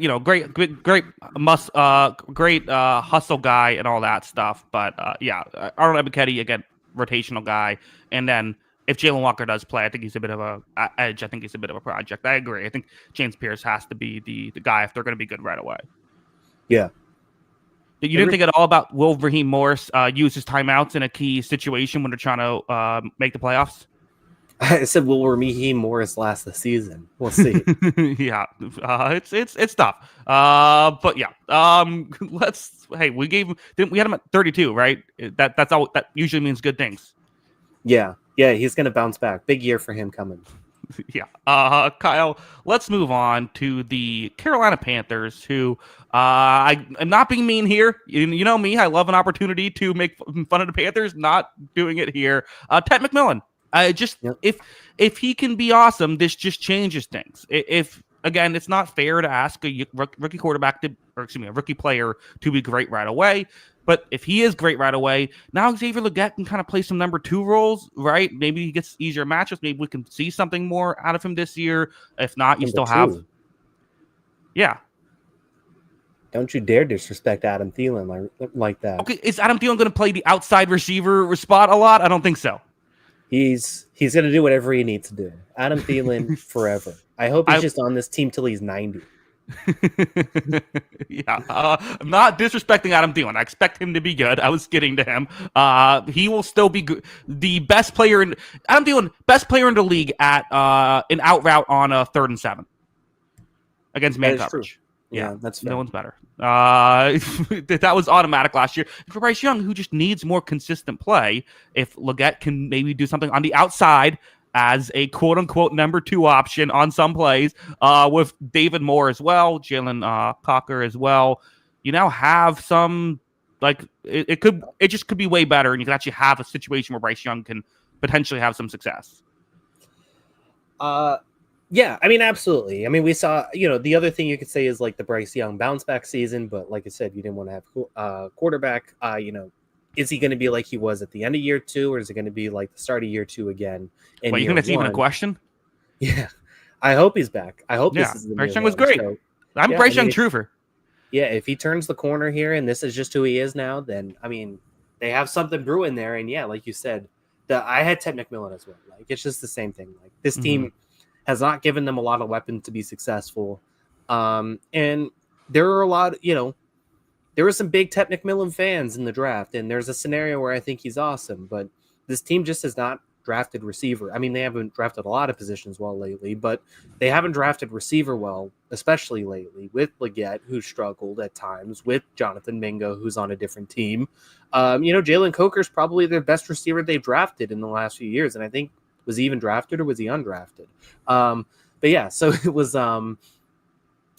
great hustle guy and all that stuff. But Arnold Ebiketie, again, rotational guy. And then if Jalen Walker does play, I think he's a bit of a edge. I think he's a bit of a project. I agree. I think James Pierce has to be the guy if they're going to be good right away. Yeah. You didn't think at all about will Raheem Morris use his timeouts in a key situation when they're trying to make the playoffs? I said, will Raheem Morris last the season? We'll see. Yeah, it's tough. But yeah, we had him at 32, right? That's all. That usually means good things. Yeah, Yeah, he's going to bounce back. Big year for him coming. Yeah. Kyle, let's move on to the Carolina Panthers, who I'm not being mean here. You know me, I love an opportunity to make fun of the Panthers, not doing it here. Ted McMillan. Just Yep. if he can be awesome, this just changes things. If again, it's not fair to ask a rookie quarterback a rookie player to be great right away. But if he is great right away, now Xavier Legette can kind of play some number 2 roles, right? Maybe he gets easier matchups. Maybe we can see something more out of him this year. If not, you Number still 2. have. Yeah. Don't you dare disrespect Adam Thielen like that. Okay, is Adam Thielen going to play the outside receiver spot a lot? I don't think so. He's going to do whatever he needs to do. Adam Thielen forever. I hope he's just on this team till he's 90. Yeah, I'm not disrespecting Adam Thielen. I expect him to be good. I was kidding to him. He will still be good. The best player in Adam Thielen, best player in the league at an out route on a 3rd and 7 against man coverage. True. Yeah, that's fair. No one's better. That was automatic last year. For Bryce Young, who just needs more consistent play, if Legette can maybe do something on the outside as a quote-unquote number 2 option on some plays, with David Moore as well, Jalen Cocker as well, you now have some, like, it just could be way better, and you can actually have a situation where Bryce Young can potentially have some success. Yeah, I mean, absolutely. I mean, we saw, the other thing you could say is like the Bryce Young bounce back season, but like I said, you didn't want to have quarterback. Is he going to be like he was at the end of year 2, or is it going to be like the start of year 2 again? Wait, you think that's even a question? Yeah, I hope he's back. I hope this is the Bryce Young was great. So, I'm Bryce Young truther. Yeah, if he turns the corner here and this is just who he is now, then I mean, they have something brewing there. And yeah, like you said, I had Ted McMillan as well. Like it's just the same thing. Like this team has not given them a lot of weapons to be successful. And there are a lot, there were some big Ted McMillan fans in the draft, and there's a scenario where I think he's awesome, but this team just has not drafted receiver. I mean, they haven't drafted a lot of positions well lately, but they haven't drafted receiver well, especially lately, with Legette, who struggled at times, with Jonathan Mingo, who's on a different team. Jalen Coker's probably their best receiver they've drafted in the last few years, and I think was he even drafted or was he undrafted? But yeah, so it was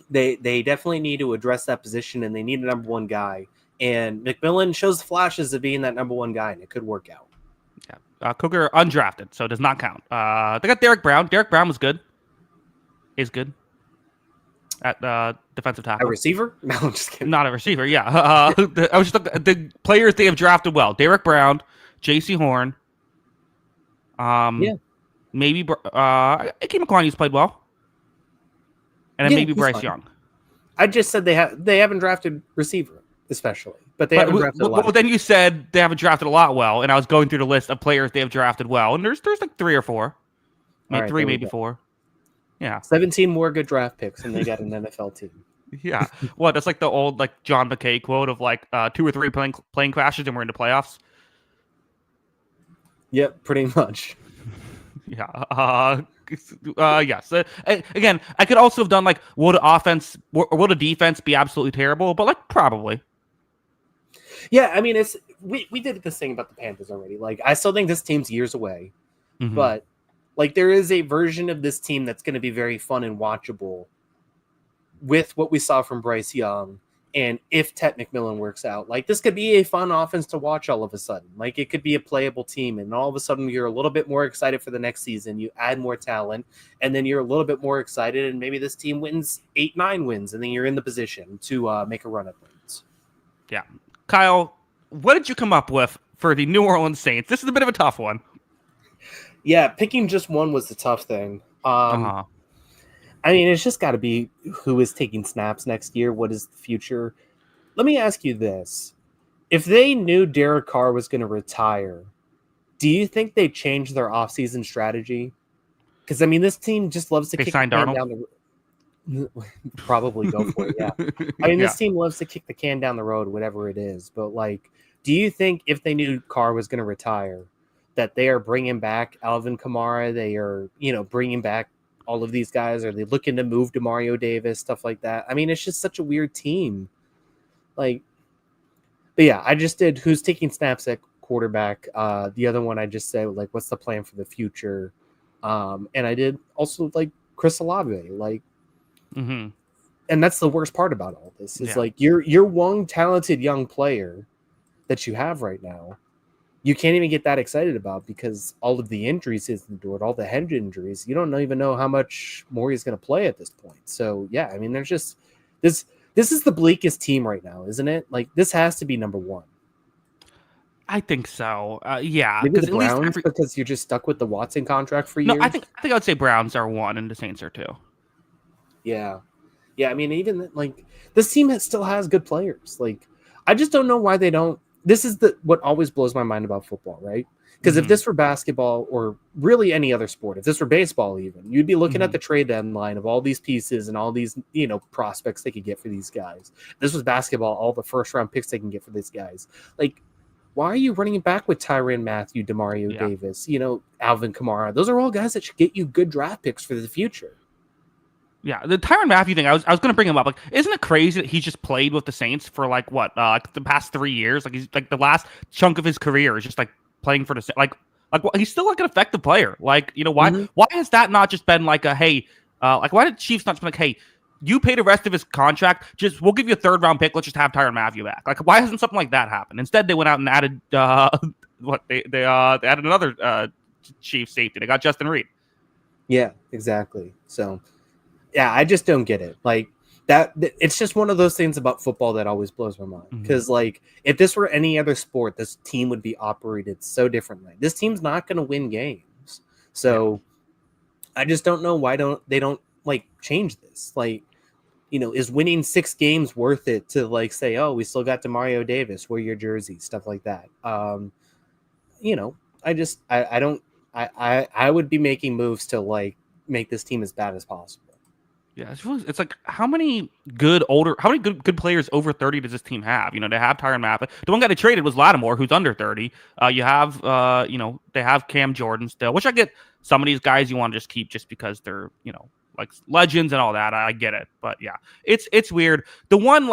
they definitely need to address that position, and they need a number 1 guy. And McMillan shows flashes of being that number 1 guy, and it could work out. Yeah, Coker undrafted, so it does not count. They got Derek Brown. Derek Brown was good. Is good at defensive tackle. A receiver? No, I'm just kidding. Not a receiver. Yeah, I was just looking at the players they have drafted well. Derek Brown, J.C. Horn. Maybe Ike McQuarrie's played well. And then maybe Bryce Young. I just said they haven't drafted receiver, especially. But they haven't drafted a lot. Well, then you said they haven't drafted a lot well, and I was going through the list of players they have drafted well, and there's like 3 or 4. Maybe 3, maybe 4. Yeah. 17 more good draft picks, and they got an NFL team. Yeah. What? That's like the old like John McKay quote of like 2 or 3 plane crashes and we're into playoffs. Yep, pretty much. Yeah. Yes. Again, I could also have done like, will the defense be absolutely terrible? But like, probably. Yeah, I mean, we did this thing about the Panthers already. Like, I still think this team's years away, but like, there is a version of this team that's going to be very fun and watchable with what we saw from Bryce Young. And if Ted McMillan works out, like this could be a fun offense to watch all of a sudden. Like it could be a playable team, and all of a sudden you're a little bit more excited for the next season. You add more talent, and then you're a little bit more excited, and maybe this team wins 8-9 wins, and then you're in the position to make a run at wins. Yeah. Kyle, what did you come up with for the New Orleans Saints? This is a bit of a tough one. Yeah, picking just one was the tough thing. I mean, it's just got to be who is taking snaps next year. What is the future? Let me ask you this. If they knew Derek Carr was going to retire, do you think they changed their offseason strategy? Because, I mean, this team just loves to kick the can down the road. Probably go for it, yeah. I mean, this team loves to kick the can down the road, whatever it is. But, like, do you think if they knew Carr was going to retire, that they are bringing back Alvin Kamara? They are, bringing back all of these guys? Are they looking to move to Mario Davis, stuff like that? I mean, it's just such a weird team. Like, but yeah, I just did who's taking snaps at quarterback. The other one I just said, like, what's the plan for the future? And I did also like Chris Olave, like, and that's the worst part about all this is like you're one talented young player that you have right now. You can't even get that excited about because all of the injuries he's endured, all the head injuries. You don't even know how much more he's going to play at this point. So yeah, I mean, there's just this. This is the bleakest team right now, isn't it? Like this has to be number one. I think so. Yeah, Maybe the at least Browns because you're just stuck with the Watson contract for years. I think I would say Browns are 1 and the Saints are 2. Yeah. I mean, even like this team still has good players. Like I just don't know why they don't. This is what always blows my mind about football, right? Because if this were basketball or really any other sport, if this were baseball even, you'd be looking at the trade deadline of all these pieces and all these, prospects they could get for these guys. If this was basketball, all the first round picks they can get for these guys. Like, why are you running back with Tyrann Mathieu, Demario Davis, Alvin Kamara? Those are all guys that should get you good draft picks for the future. Yeah, the Tyrann Mathieu thing, I was going to bring him up. Like, isn't it crazy that he just played with the Saints for like the past 3 years? Like he's like the last chunk of his career is just like playing for the like he's still like an effective player. Like, why has that not just been like a hey, like why did Chiefs not just be like, hey, you pay the rest of his contract, just we'll give you a 3rd round pick, let's just have Tyrann Mathieu back. Like, why hasn't something like that happened? Instead, they went out and added they added another Chiefs safety. They got Justin Reed. Yeah, exactly. So yeah, I just don't get it. Like that, it's just one of those things about football that always blows my mind. Because like, if this were any other sport, this team would be operated so differently. This team's not going to win games. So I just don't know why they don't like change this. Like, is winning 6 games worth it to like say, oh, we still got Demario Davis, wear your jersey, stuff like that. I would be making moves to like make this team as bad as possible. Yeah, it's like how many good players over 30 does this team have? They have Tyrann Mathieu. The one guy they traded was Lattimore, who's under 30. You have they have Cam Jordan still, which I get some of these guys you want to just keep just because they're, like legends and all that. I get it. But yeah, it's weird. The one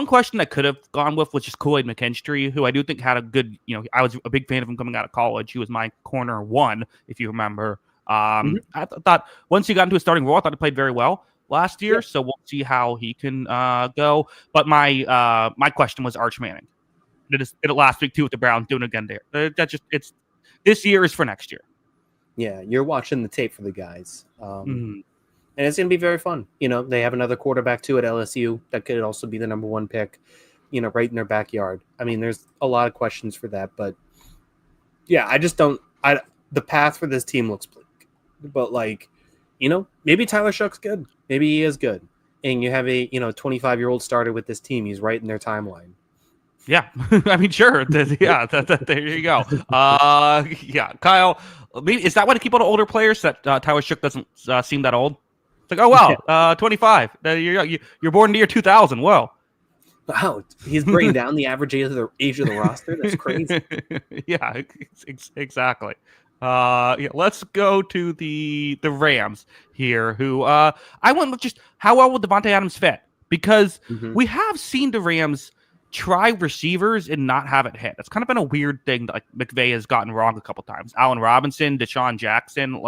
question I could have gone with was just Kool-Aid McKinstry, who I do think had a good, I was a big fan of him coming out of college. He was my corner 1, if you remember. I thought once he got into a starting role, I thought he played very well last year. So we'll see how he can go. But my question was Arch Manning. Did it last week too with the Browns, doing it again there. It's this year is for next year. Yeah, you're watching the tape for the guys. And it's going to be very fun. They have another quarterback too at LSU that could also be the number 1 pick, right in their backyard. I mean, there's a lot of questions for that, but yeah, I just don't. The path for this team looks bleak. But like, maybe Tyler Shoug's good. Maybe he is good. And you have a 25-year-old starter with this team. He's right in their timeline. Yeah, I mean, sure. Yeah, there you go. Yeah, Kyle. Maybe, is that why they keep all the older players? That Tyler Shough doesn't seem that old. It's like, oh wow, 25. You're born in the year 2000. Whoa. Wow, he's bringing down the average age of the roster. That's crazy. Yeah, exactly. Let's go to the Rams here, who I went with just how well would Davante Adams fit, because we have seen the Rams try receivers and not have it hit. It's kind of been a weird thing that like McVay has gotten wrong a couple times. Allen Robinson, Deshaun Jackson,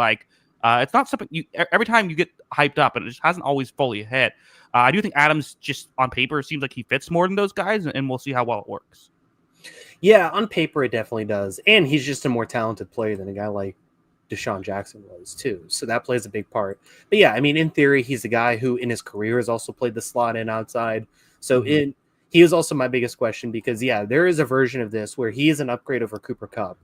it's not something every time you get hyped up and it just hasn't always fully hit. I do think Adams just on paper seems like he fits more than those guys, and we'll see how well it works. Yeah, on paper it definitely does. And he's just a more talented player than a guy like Deshaun Jackson was too. So that plays a big part. But yeah, I mean, in theory, he's a guy who in his career has also played the slot in outside. So he is also my biggest question because, yeah, there is a version of this where he is an upgrade over Cooper Kupp.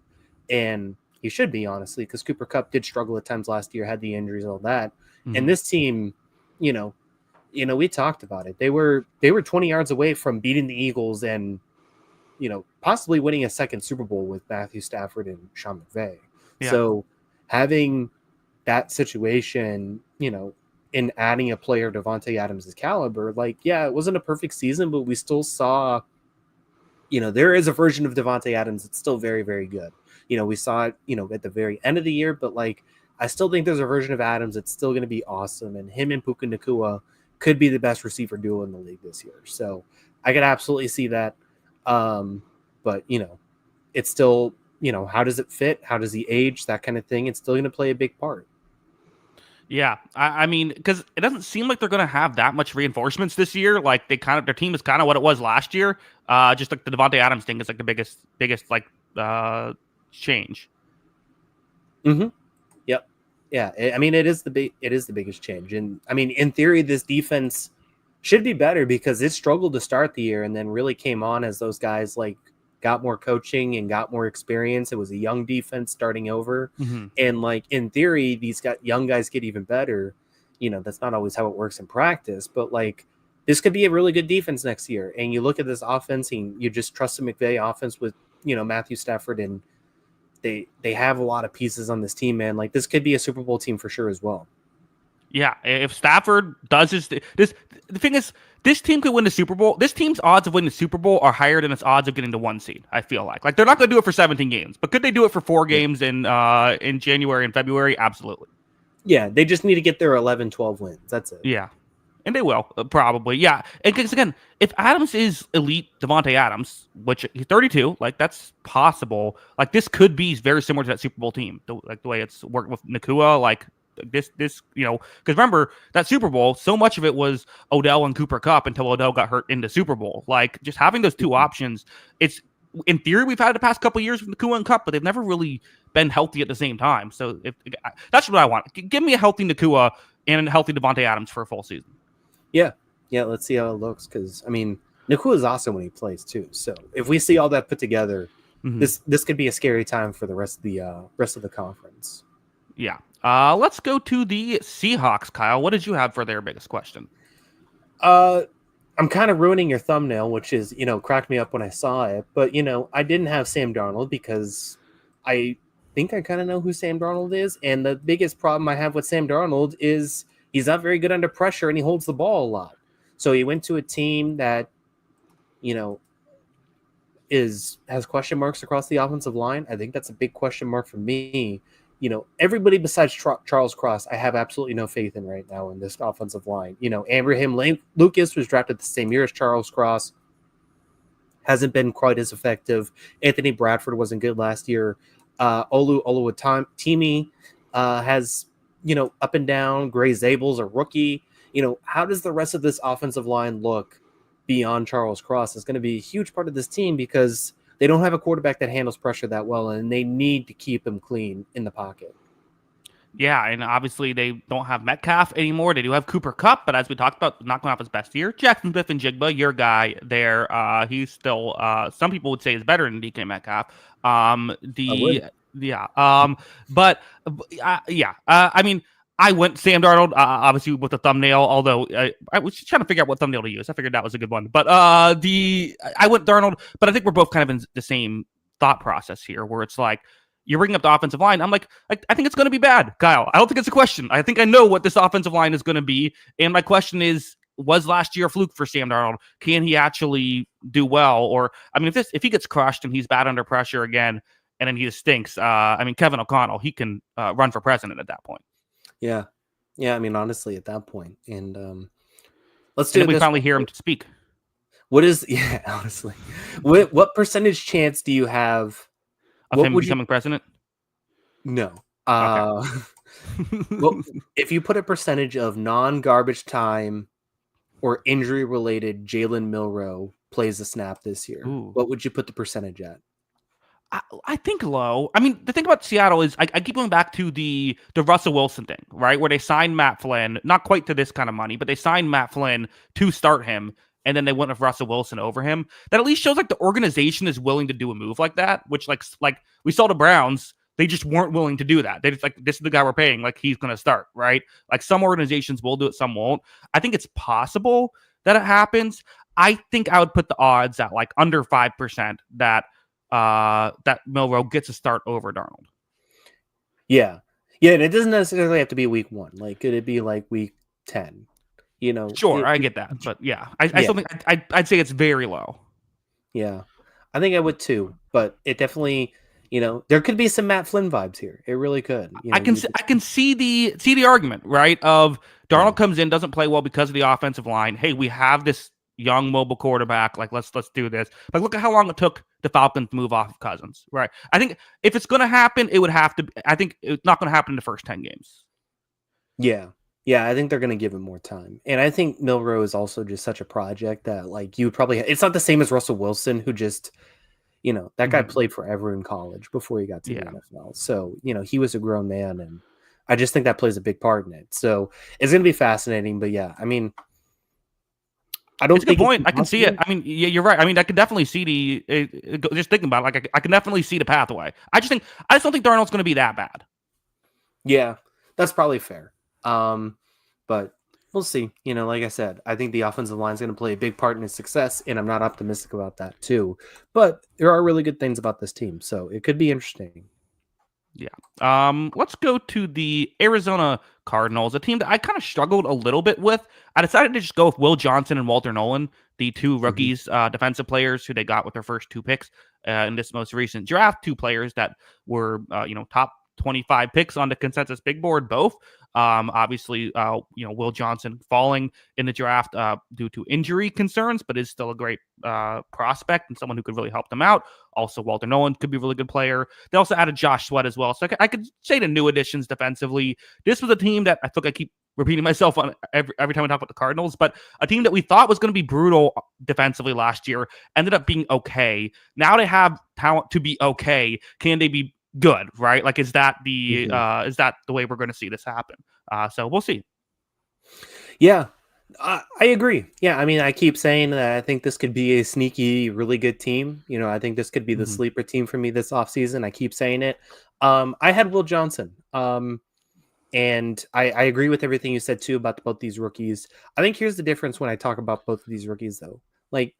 And he should be, honestly, because Cooper Kupp did struggle at times last year, had the injuries and all that. And this team, we talked about it. They were 20 yards away from beating the Eagles and possibly winning a second Super Bowl with Matthew Stafford and Sean McVay. Yeah. So having that situation, in adding a player Davante Adams' caliber, it wasn't a perfect season, but we still saw, there is a version of Davante Adams that's still very, very good. We saw it, at the very end of the year, but I still think there's a version of Adams that's still going to be awesome. And him and Puka Nacua could be the best receiver duo in the league this year. So I could absolutely see that. But it's still, how does it fit? How does he age? That kind of thing. It's still going to play a big part. Yeah, I mean, because it doesn't seem like they're going to have that much reinforcements this year. Like their team is kind of what it was last year. Just like the Devontae Adams thing is like the biggest like change. Mm-hmm. Yep. Yeah. I mean, it is the biggest change, and I mean, in theory, this defense should be better because it struggled to start the year and then really came on as those guys like got more coaching and got more experience. It was a young defense starting over. Mm-hmm. And like in theory, these young guys get even better. That's not always how it works in practice, but like this could be a really good defense next year. And you look at this offense and you just trust the McVay offense with, Matthew Stafford, and they have a lot of pieces on this team, man. Like this could be a Super Bowl team for sure as well. Yeah, if Stafford does the thing is, this team could win the Super Bowl. This team's odds of winning the Super Bowl are higher than its odds of getting the 1 seed. I feel like they're not going to do it for 17 games, but could they do it for 4 games in January and February? Absolutely. Yeah, they just need to get their 11, 12 wins. That's it. Yeah, and they will probably. Yeah, and because again, if Adams is elite Devontae Adams, which he's 32, like that's possible. Like this could be very similar to that Super Bowl team, like the way it's worked with Nakua, like. This because remember that Super Bowl, so much of it was Odell and Cooper Kupp until Odell got hurt in the Super Bowl. Like just having those two options, it's in theory we've had the past couple of years with Nakua and Kupp, but they've never really been healthy at the same time. So that's what I want. Give me a healthy Nakua and a healthy Devontae Adams for a full season. Yeah, let's see how it looks, because I mean Nakua is awesome when he plays too. So if we see all that put together, this could be a scary time for the rest of the conference. Yeah. Let's go to the Seahawks, Kyle. What did you have for their biggest question? I'm kind of ruining your thumbnail, which is, cracked me up when I saw it. But, I didn't have Sam Darnold because I think I kind of know who Sam Darnold is. And the biggest problem I have with Sam Darnold is he's not very good under pressure and he holds the ball a lot. So he went to a team that, has question marks across the offensive line. I think that's a big question mark for me. Everybody besides Charles Cross, I have absolutely no faith in right now in this offensive line. Abraham Lucas was drafted the same year as Charles Cross. Hasn't been quite as effective. Anthony Bradford wasn't good last year. Oluwatimi has, up and down. Gray Zabel's a rookie. How does the rest of this offensive line look beyond Charles Cross? It's going to be a huge part of this team because they don't have a quarterback that handles pressure that well, and they need to keep him clean in the pocket. Yeah, and obviously they don't have Metcalf anymore. They do have Cooper Kupp, but as we talked about, not going off his best year. Jackson Smith-Njigba, your guy there, he's still, some people would say is better than DK Metcalf. I mean, I went Sam Darnold, obviously with the thumbnail, although I was just trying to figure out what thumbnail to use. I figured that was a good one. But I went Darnold, but I think we're both kind of in the same thought process here, where it's like, you're bringing up the offensive line. I'm like, I think it's going to be bad, Kyle. I don't think it's a question. I think I know what this offensive line is going to be. And my question is, was last year a fluke for Sam Darnold? Can he actually do well? Or, I mean, if he gets crushed and he's bad under pressure again, and then he just stinks, Kevin O'Connell, he can run for president at that point. Yeah. I mean, honestly, at that point, and let's do. And we finally hear him speak. Honestly, what percentage chance do you have of him becoming president? No. Okay. Well, if you put a percentage of non-garbage time or injury-related Jalen Milroe plays a snap this year, what would you put the percentage at? I think low. I mean, the thing about Seattle is I keep going back to the Russell Wilson thing, right? Where they signed Matt Flynn, not quite to this kind of money, but they signed Matt Flynn to start him, and then they went with Russell Wilson over him. That at least shows like the organization is willing to do a move like that, which like we saw the Browns, they just weren't willing to do that. They just like, this is the guy we're paying, like he's going to start, right? Like some organizations will do it, some won't. I think it's possible that it happens. I think I would put the odds at like under 5% that Milroe gets a start over Darnold. Yeah, and it doesn't necessarily have to be week 1. Like, could it be like week 10? Sure, I get that, but yeah, I still think I'd say it's very low. Yeah, I think I would too, but it definitely, there could be some Matt Flynn vibes here. It really could. I can see the argument, right? Of Darnold comes in, doesn't play well because of the offensive line. Hey, we have this young mobile quarterback. Like, let's do this. Like, look at how long it took the Falcons move off of Cousins, right? I think if it's going to happen, it would have to. I think it's not going to happen in the first 10 games. Yeah. Yeah, I think they're going to give him more time. And I think Milroe is also just such a project that, like, you would probably... It's not the same as Russell Wilson, who just, that guy played forever in college before he got to the NFL. So, he was a grown man, and I just think that plays a big part in it. So it's going to be fascinating. But yeah, I mean, I don't it's a good point. I can see it. I mean, yeah, you're right. I mean, I could definitely see just thinking about it, like I can definitely see the pathway. I just don't think Darnold's going to be that bad. Yeah, that's probably fair. But we'll see. Like I said, I think the offensive line is going to play a big part in his success, and I'm not optimistic about that too. But there are really good things about this team, so it could be interesting. Yeah. Let's go to the Arizona Cardinals, a team that I kind of struggled a little bit with. I decided to just go with Will Johnson and Walter Nolan, the two rookies, defensive players who they got with their first 2 picks in this most recent draft. 2 players that were, top 25 picks on the consensus big board, both. Obviously, Will Johnson falling in the draft due to injury concerns, but is still a great prospect and someone who could really help them out. Also, Walter Nolan could be a really good player. They also added Josh Sweat as well. So I could say the new additions defensively. This was a team that I think I keep repeating myself on every time I talk about the Cardinals, but a team that we thought was going to be brutal defensively last year ended up being okay. Now they have talent to be okay. Can they be good, right? Like, is that the way we're going to see this happen? So we'll see. Yeah, I agree. Yeah, I mean, I keep saying that I think this could be a sneaky, really good team. I think this could be the sleeper team for me this offseason. I keep saying it. I had Will Johnson. And I agree with everything you said too about both these rookies. I think here's the difference when I talk about both of these rookies, though. Like,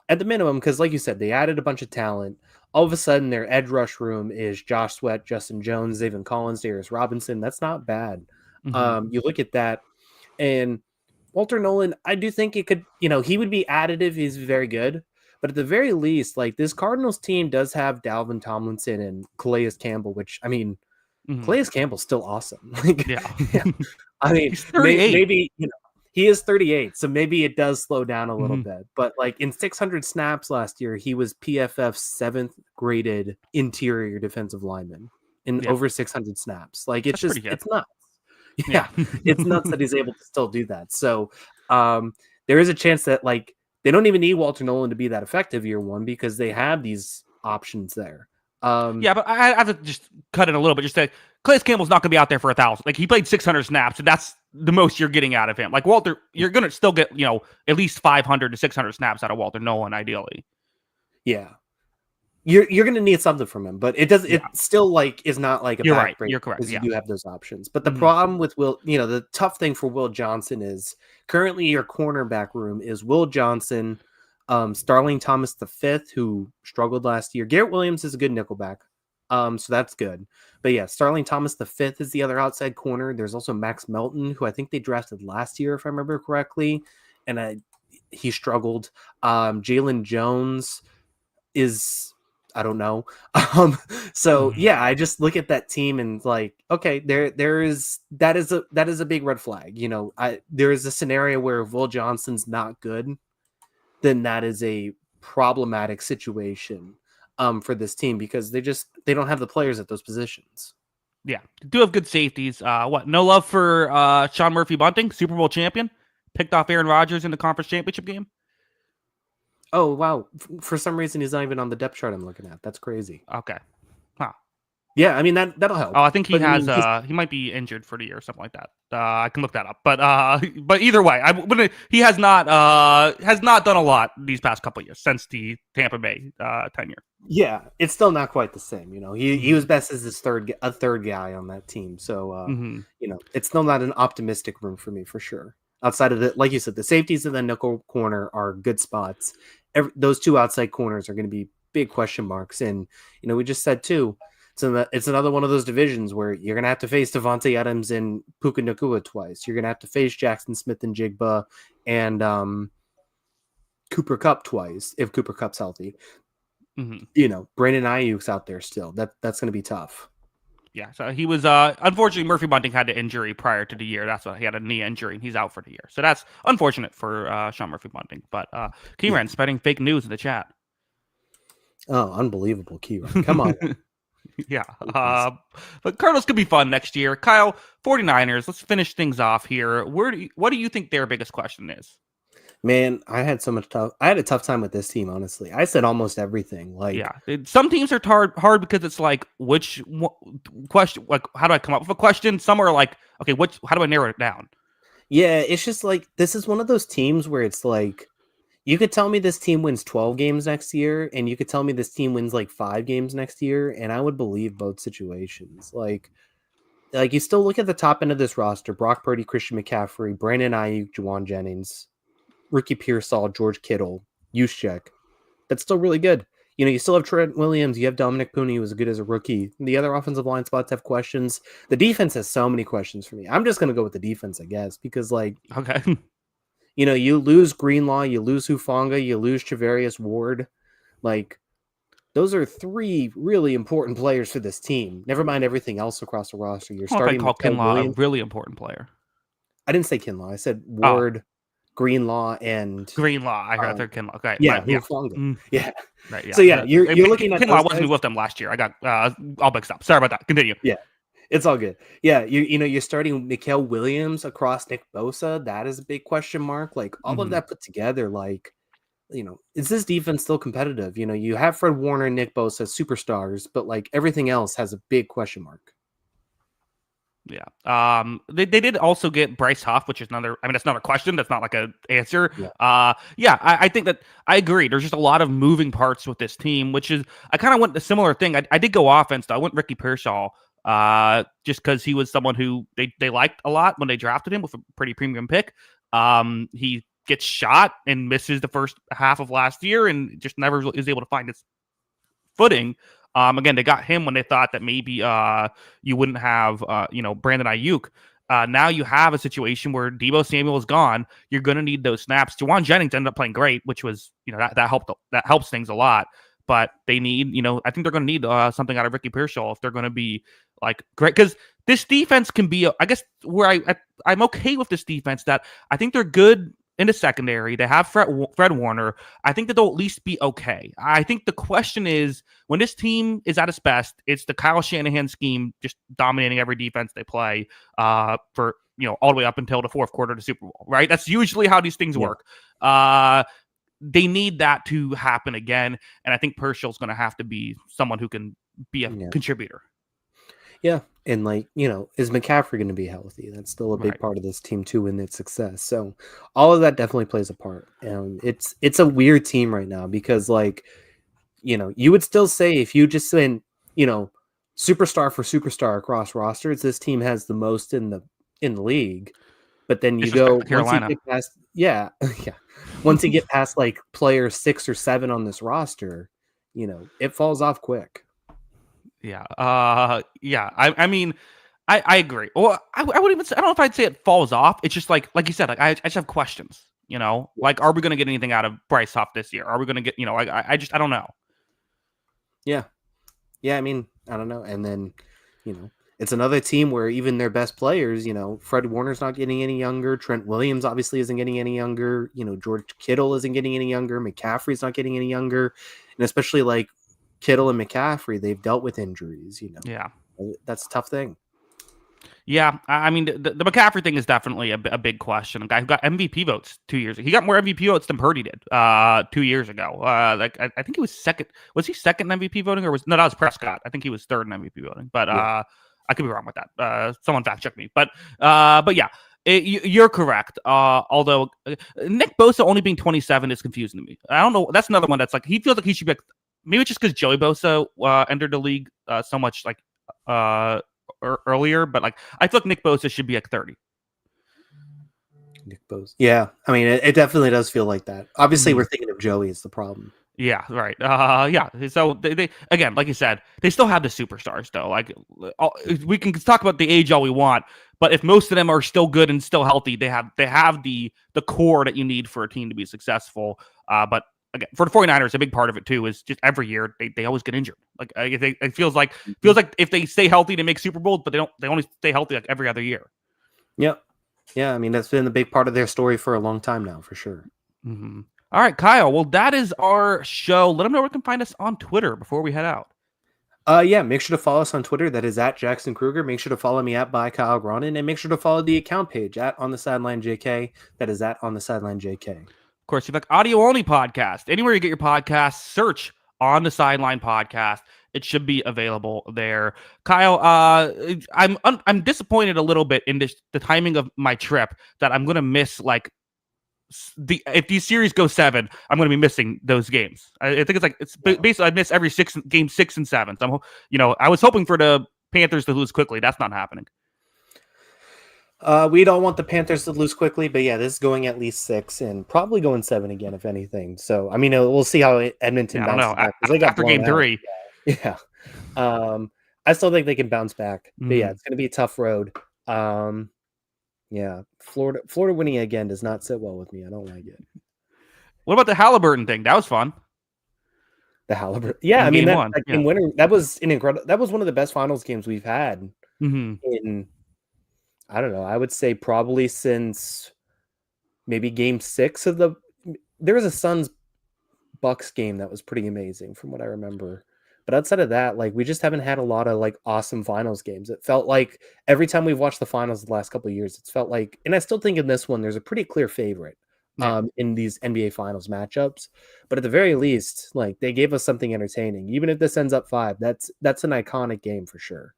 at the minimum, because like you said, they added a bunch of talent. All of a sudden, their edge rush room is Josh Sweat, Justin Jones, Zayvon Collins, Darius Robinson. That's not bad. You look at that, and Walter Nolan, I do think it could, he would be additive. He's very good. But at the very least, like, this Cardinals team does have Dalvin Tomlinson and Calais Campbell, which, I mean, Calais Campbell's still awesome. Like, yeah. I mean, maybe, he is 38, so maybe it does slow down a little bit. But like in 600 snaps last year, he was PFF's 7th graded interior defensive lineman in over 600 snaps. Like, it's it's nuts. Yeah, it's nuts that he's able to still do that. So there is a chance that, like, they don't even need Walter Nolan to be that effective year 1 because they have these options there. But I have to just cut it a little bit. Just say Calais Campbell's not going to be out there for 1,000. Like, he played 600 snaps, and that's the most you're getting out of him. Like, Walter, you're going to still get at least 500 to 600 snaps out of Walter Nolan, ideally. Yeah, you're going to need something from him, but it does. It still, like, is not like a you're right. You're correct. You do have those options, but the problem with Will, the tough thing for Will Johnson is currently your cornerback room is Will Johnson. Starling Thomas V, who struggled last year. Garrett Williams is a good nickelback, so that's good. But yeah, Starling Thomas V is the other outside corner. There's also Max Melton, who I think they drafted last year, if I remember correctly, and he struggled. Jalen Jones is, I don't know. So yeah, I just look at that team and, like, okay, that is a big red flag. There is a scenario where if Will Johnson's not good, then that is a problematic situation for this team because they don't have the players at those positions. Yeah, do have good safeties. No love for Sean Murphy-Bunting, Super Bowl champion, picked off Aaron Rodgers in the conference championship game. Oh, wow. For some reason, he's not even on the depth chart I'm looking at. That's crazy. Okay. Huh. Yeah, I mean, that'll help. Oh, I think he has. He might be injured for the year or something like that. I can look that up. But either way, he has not done a lot these past couple of years since the Tampa Bay tenure. Yeah, it's still not quite the same. He was best as his third guy on that team. So it's still not an optimistic room for me for sure. Outside of like you said, the safeties and the nickel corner are good spots. Those 2 outside corners are going to be big question marks. And we just said too. So it's another one of those divisions where you're going to have to face Devontae Adams and Puka Nacua twice. You're going to have to face Jackson Smith and Jigba and Cooper Kupp twice if Cooper Kupp's healthy. Brandon Ayuk's out there still. That's going to be tough. Yeah, so he was unfortunately Murphy Bunting had an injury prior to the year. That's why he had a knee injury and he's out for the year. So that's unfortunate for Sean Murphy Bunting. But Kieran spreading fake news in the chat. Oh, unbelievable key run. Come on. Yeah. But Cardinals could be fun next year. Kyle, 49ers, let's finish things off here. What do you think their biggest question is? Man, I had a tough time with this team, honestly. I said almost everything. Like, Some teams are hard because it's like, question, like, how do I come up with a question? Some are like, okay, how do I narrow it down? yeah, it's just like, this is one of those teams where it's like, you could tell me this team wins 12 games next year, and you could tell me this team wins like 5 games next year, and I would believe both situations. Like you still look at the top end of this roster: Brock Purdy, Christian McCaffrey, Brandon Ayuk, Juwan Jennings, Ricky Pearsall, George Kittle, Juszczyk. That's still really good. You still have Trent Williams, you have Dominic Puni, who was good as a rookie. The other offensive line spots have questions. The defense has so many questions for me. I'm just going to go with the defense, I guess, because okay. You lose Greenlaw, you lose Hufanga, you lose Charvarius Ward. Like, those are 3 really important players for this team. Never mind everything else across the roster. You're starting I call Kinlaw a really important player. I didn't say Kinlaw. I said Ward, Greenlaw, and Greenlaw. I heard Kinlaw. Okay. Yeah, right, Hufanga. Yeah. Right, yeah. So yeah, you're looking at Kinlaw wasn't with them last year. I got all mixed up. Sorry about that. Continue. Yeah. It's all good. Yeah, you're starting Mikael Williams across Nick Bosa. That is a big question mark. Like, all of that put together, like, is this defense still competitive? You have Fred Warner and Nick Bosa, superstars, but like everything else has a big question mark. Yeah. They did also get Bryce Huff, which is that's another question. That's not like an answer. Yeah. I think that I agree. There's just a lot of moving parts with this team, which is, I kind of went a similar thing. I did go offense, though. I went Ricky Pearsall, just because he was someone who they liked a lot when they drafted him with a pretty premium pick. He gets shot and misses the first half of last year and just never is able to find his footing. Again, they got him when they thought that maybe you wouldn't have Brandon Ayuk. Now you have a situation where Deebo Samuel is gone. You're going to need those snaps. Juwan Jennings ended up playing great, which was that helps things a lot. But they need I think they're going to need something out of Ricky Pearsall if they're going to be like great, because this defense can be I guess where I'm okay with this defense, that I think they're good in the secondary. They have Fred Warner. I think that they'll at least be okay. I think the question is, when this team is at its best, it's the Kyle Shanahan scheme just dominating every defense they play for all the way up until the fourth quarter of the Super Bowl, right? That's usually how these things work. They need that to happen again, and I think Purcell's going to have to be someone who can be a contributor. Yeah, and is McCaffrey going to be healthy? That's still a big part of this team too, in its success. So all of that definitely plays a part. It's a weird team right now because you would still say, if you just went superstar for superstar across rosters, this team has the most in the league. But then you go Carolina. Once you get past like player 6 or 7 on this roster, it falls off quick. Yeah. I mean, I agree. Well, I wouldn't even say, I don't know if I'd say it falls off. It's just like you said, I just have questions, like, are we going to get anything out of Bryce Huff this year? Are we going to get, I don't know. Yeah. I mean, I don't know. And then, it's another team where even their best players, Fred Warner's not getting any younger. Trent Williams obviously isn't getting any younger. George Kittle isn't getting any younger. McCaffrey's not getting any younger. And especially like Kittle and McCaffrey, they've dealt with injuries, Yeah. That's a tough thing. Yeah, I mean, the McCaffrey thing is definitely a big question. A guy who got MVP votes 2 years ago. He got more MVP votes than Purdy did 2 years ago. I think he was second. Was he second in MVP voting, or that was Prescott? I think he was third in MVP voting. But I could be wrong with that. Someone fact check me. But yeah, you're correct. Although Nick Bosa only being 27 is confusing to me. I don't know. That's another one that's like, he feels like he should be. Maybe it's just because Joey Bosa entered the league so much earlier, but I feel like Nick Bosa should be like 30. Nick Bosa. Yeah, I mean, it definitely does feel like that. Obviously, we're thinking of Joey is the problem. Yeah, right. Yeah. So they again, like you said, they still have the superstars though. Like, we can talk about the age all we want, but if most of them are still good and still healthy, they have the core that you need for a team to be successful. But again, for the 49ers, a big part of it too is just every year they always get injured. Like, it feels like if they stay healthy, they make Super Bowls, but they only stay healthy like every other year. Yep. Yeah, I mean, that's been a big part of their story for a long time now, for sure. Mm-hmm. All right, Kyle. Well, that is our show. Let them know where they can find us on Twitter before we head out. Yeah, make sure to follow us on Twitter. That is at Jackson Kruger. Make sure to follow me at by Kyle Gronin, and make sure to follow the account page at On the Sideline JK. That is at On the Sideline JK. Of course, you have like audio only podcast. Anywhere you get your podcast, search On the Sideline podcast. It should be available there. Kyle, I'm disappointed a little bit in the timing of my trip that I'm gonna miss like if these series go 7, I'm going to be missing those games. I think basically I miss every game 6 and 7. So I was hoping for the Panthers to lose quickly. That's not happening. We don't want the Panthers to lose quickly, but yeah, this is going at least 6 and probably going 7 again, if anything. So I mean, we'll see how Edmonton bounces back. They got after game 3. Yeah. I still think they can bounce back. But yeah, it's going to be a tough road. Yeah, Florida winning again does not sit well with me. I don't like it. What about the Halliburton thing? That was fun. The Halliburton, yeah. I mean, that game winner. That was an incredible. That was one of the best finals games we've had in. I don't know. I would say probably since maybe game 6 of the. There was a Suns Bucks game that was pretty amazing from what I remember. But outside of that, like we just haven't had a lot of like awesome finals games. It felt like every time we've watched the finals the last couple of years, it's felt like, and I still think in this one, there's a pretty clear favorite in these NBA finals matchups. But at the very least, like they gave us something entertaining. Even if this ends up 5, that's an iconic game for sure.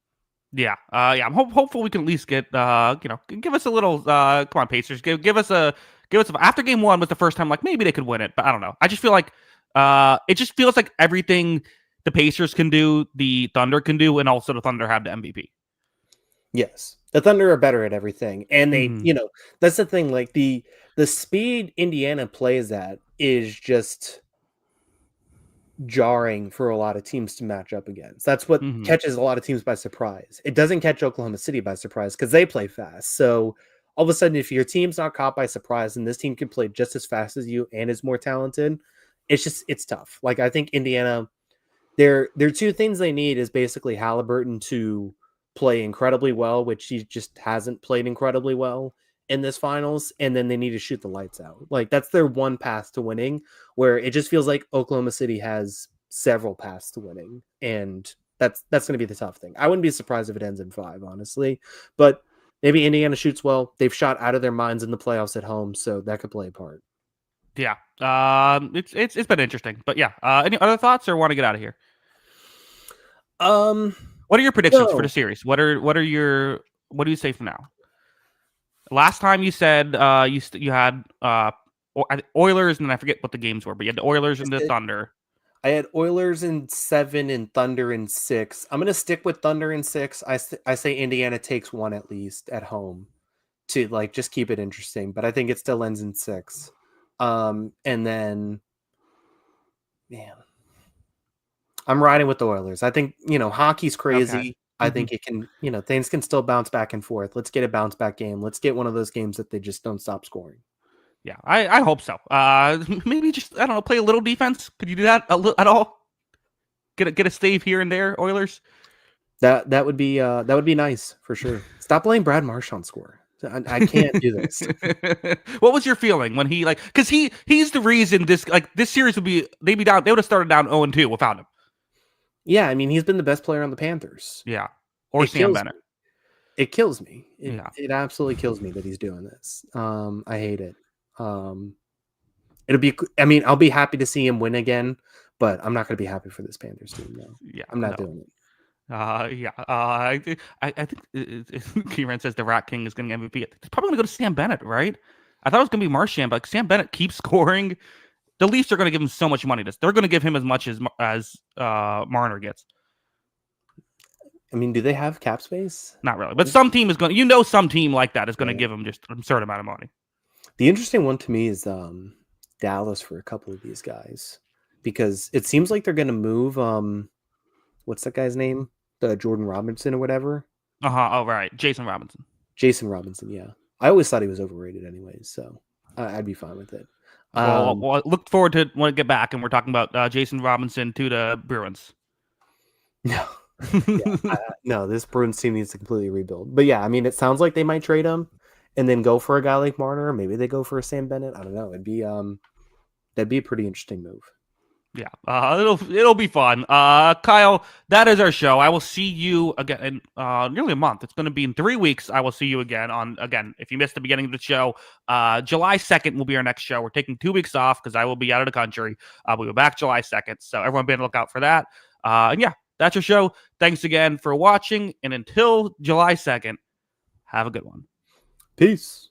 Yeah. I'm hopeful we can at least get, give us a little, come on Pacers, give us after game 1 was the first time, like maybe they could win it, but I don't know. I just feel like, it just feels like everything the Pacers can do, the Thunder can do, and also the Thunder have the MVP. Yes. The Thunder are better at everything. And they, that's the thing, like the speed Indiana plays at is just jarring for a lot of teams to match up against. That's what catches a lot of teams by surprise. It doesn't catch Oklahoma City by surprise because they play fast. So all of a sudden, if your team's not caught by surprise and this team can play just as fast as you and is more talented, it's tough. Like I think Indiana, There are 2 things they need is basically Halliburton to play incredibly well, which he just hasn't played incredibly well in this finals, and then they need to shoot the lights out. Like that's their one path to winning, where it just feels like Oklahoma City has several paths to winning, and that's going to be the tough thing. I wouldn't be surprised if it ends in 5, honestly, but maybe Indiana shoots well. They've shot out of their minds in the playoffs at home, so that could play a part. Yeah, it's been interesting, but yeah. Any other thoughts, or want to get out of here? What are your predictions for the series? What do you say for now? Last time you said you had Oilers, and I forget what the games were, but you had the Oilers and the Thunder. I had Oilers in 7 and Thunder in 6. I'm gonna stick with Thunder in 6. I say Indiana takes 1 at least at home to like just keep it interesting, but I think it still ends in 6. And then, man, I'm riding with the Oilers. I think, hockey's crazy. Okay. I think it can, things can still bounce back and forth. Let's get a bounce back game. Let's get one of those games that they just don't stop scoring. Yeah, I hope so. Maybe just, I don't know, play a little defense. Could you do that at all? Get a save here and there, Oilers? That would be nice for sure. Stop letting Brad Marchand score. I can't do this. What was your feeling when he because he's the reason this series would be they would have started down 0-2 without him. Yeah, I mean he's been the best player on the Panthers. Yeah, or Sam Bennett. It kills me. It absolutely kills me that he's doing this. I hate it. It'll be. I mean, I'll be happy to see him win again, but I'm not going to be happy for this Panthers team. No. Yeah, I'm not doing it. I think Kieran says the Rat King is going to get MVP. It's probably going to go to Sam Bennett, right? I thought it was going to be Marchand, but Sam Bennett keeps scoring. The Leafs are going to give him so much money. They're going to give him as much as Marner gets. I mean, do they have cap space? Not really, but some team is going. Some team like that is going to give him just an absurd amount of money. The interesting one to me is Dallas for a couple of these guys because it seems like they're going to move. What's that guy's name? The Jordan Robinson or whatever. Oh, right. Jason Robinson. Yeah. I always thought he was overrated anyways, so I'd be fine with it. Well, look forward to when I get back and we're talking about Jason Robinson to the Bruins. No. No, this Bruins team needs to completely rebuild. But yeah, I mean, it sounds like they might trade him and then go for a guy like Marner. Maybe they go for a Sam Bennett. I don't know. It'd be that'd That'd be a pretty interesting move. Yeah, it'll be fun. Kyle, that is our show. I will see you again in nearly a month. It's going to be in 3 weeks. I will see you again if you missed the beginning of the show, July 2nd will be our next show. We're taking 2 weeks off because I will be out of the country. We'll be back July 2nd. So everyone be on the lookout for that. And yeah, that's your show. Thanks again for watching. And until July 2nd, have a good one. Peace.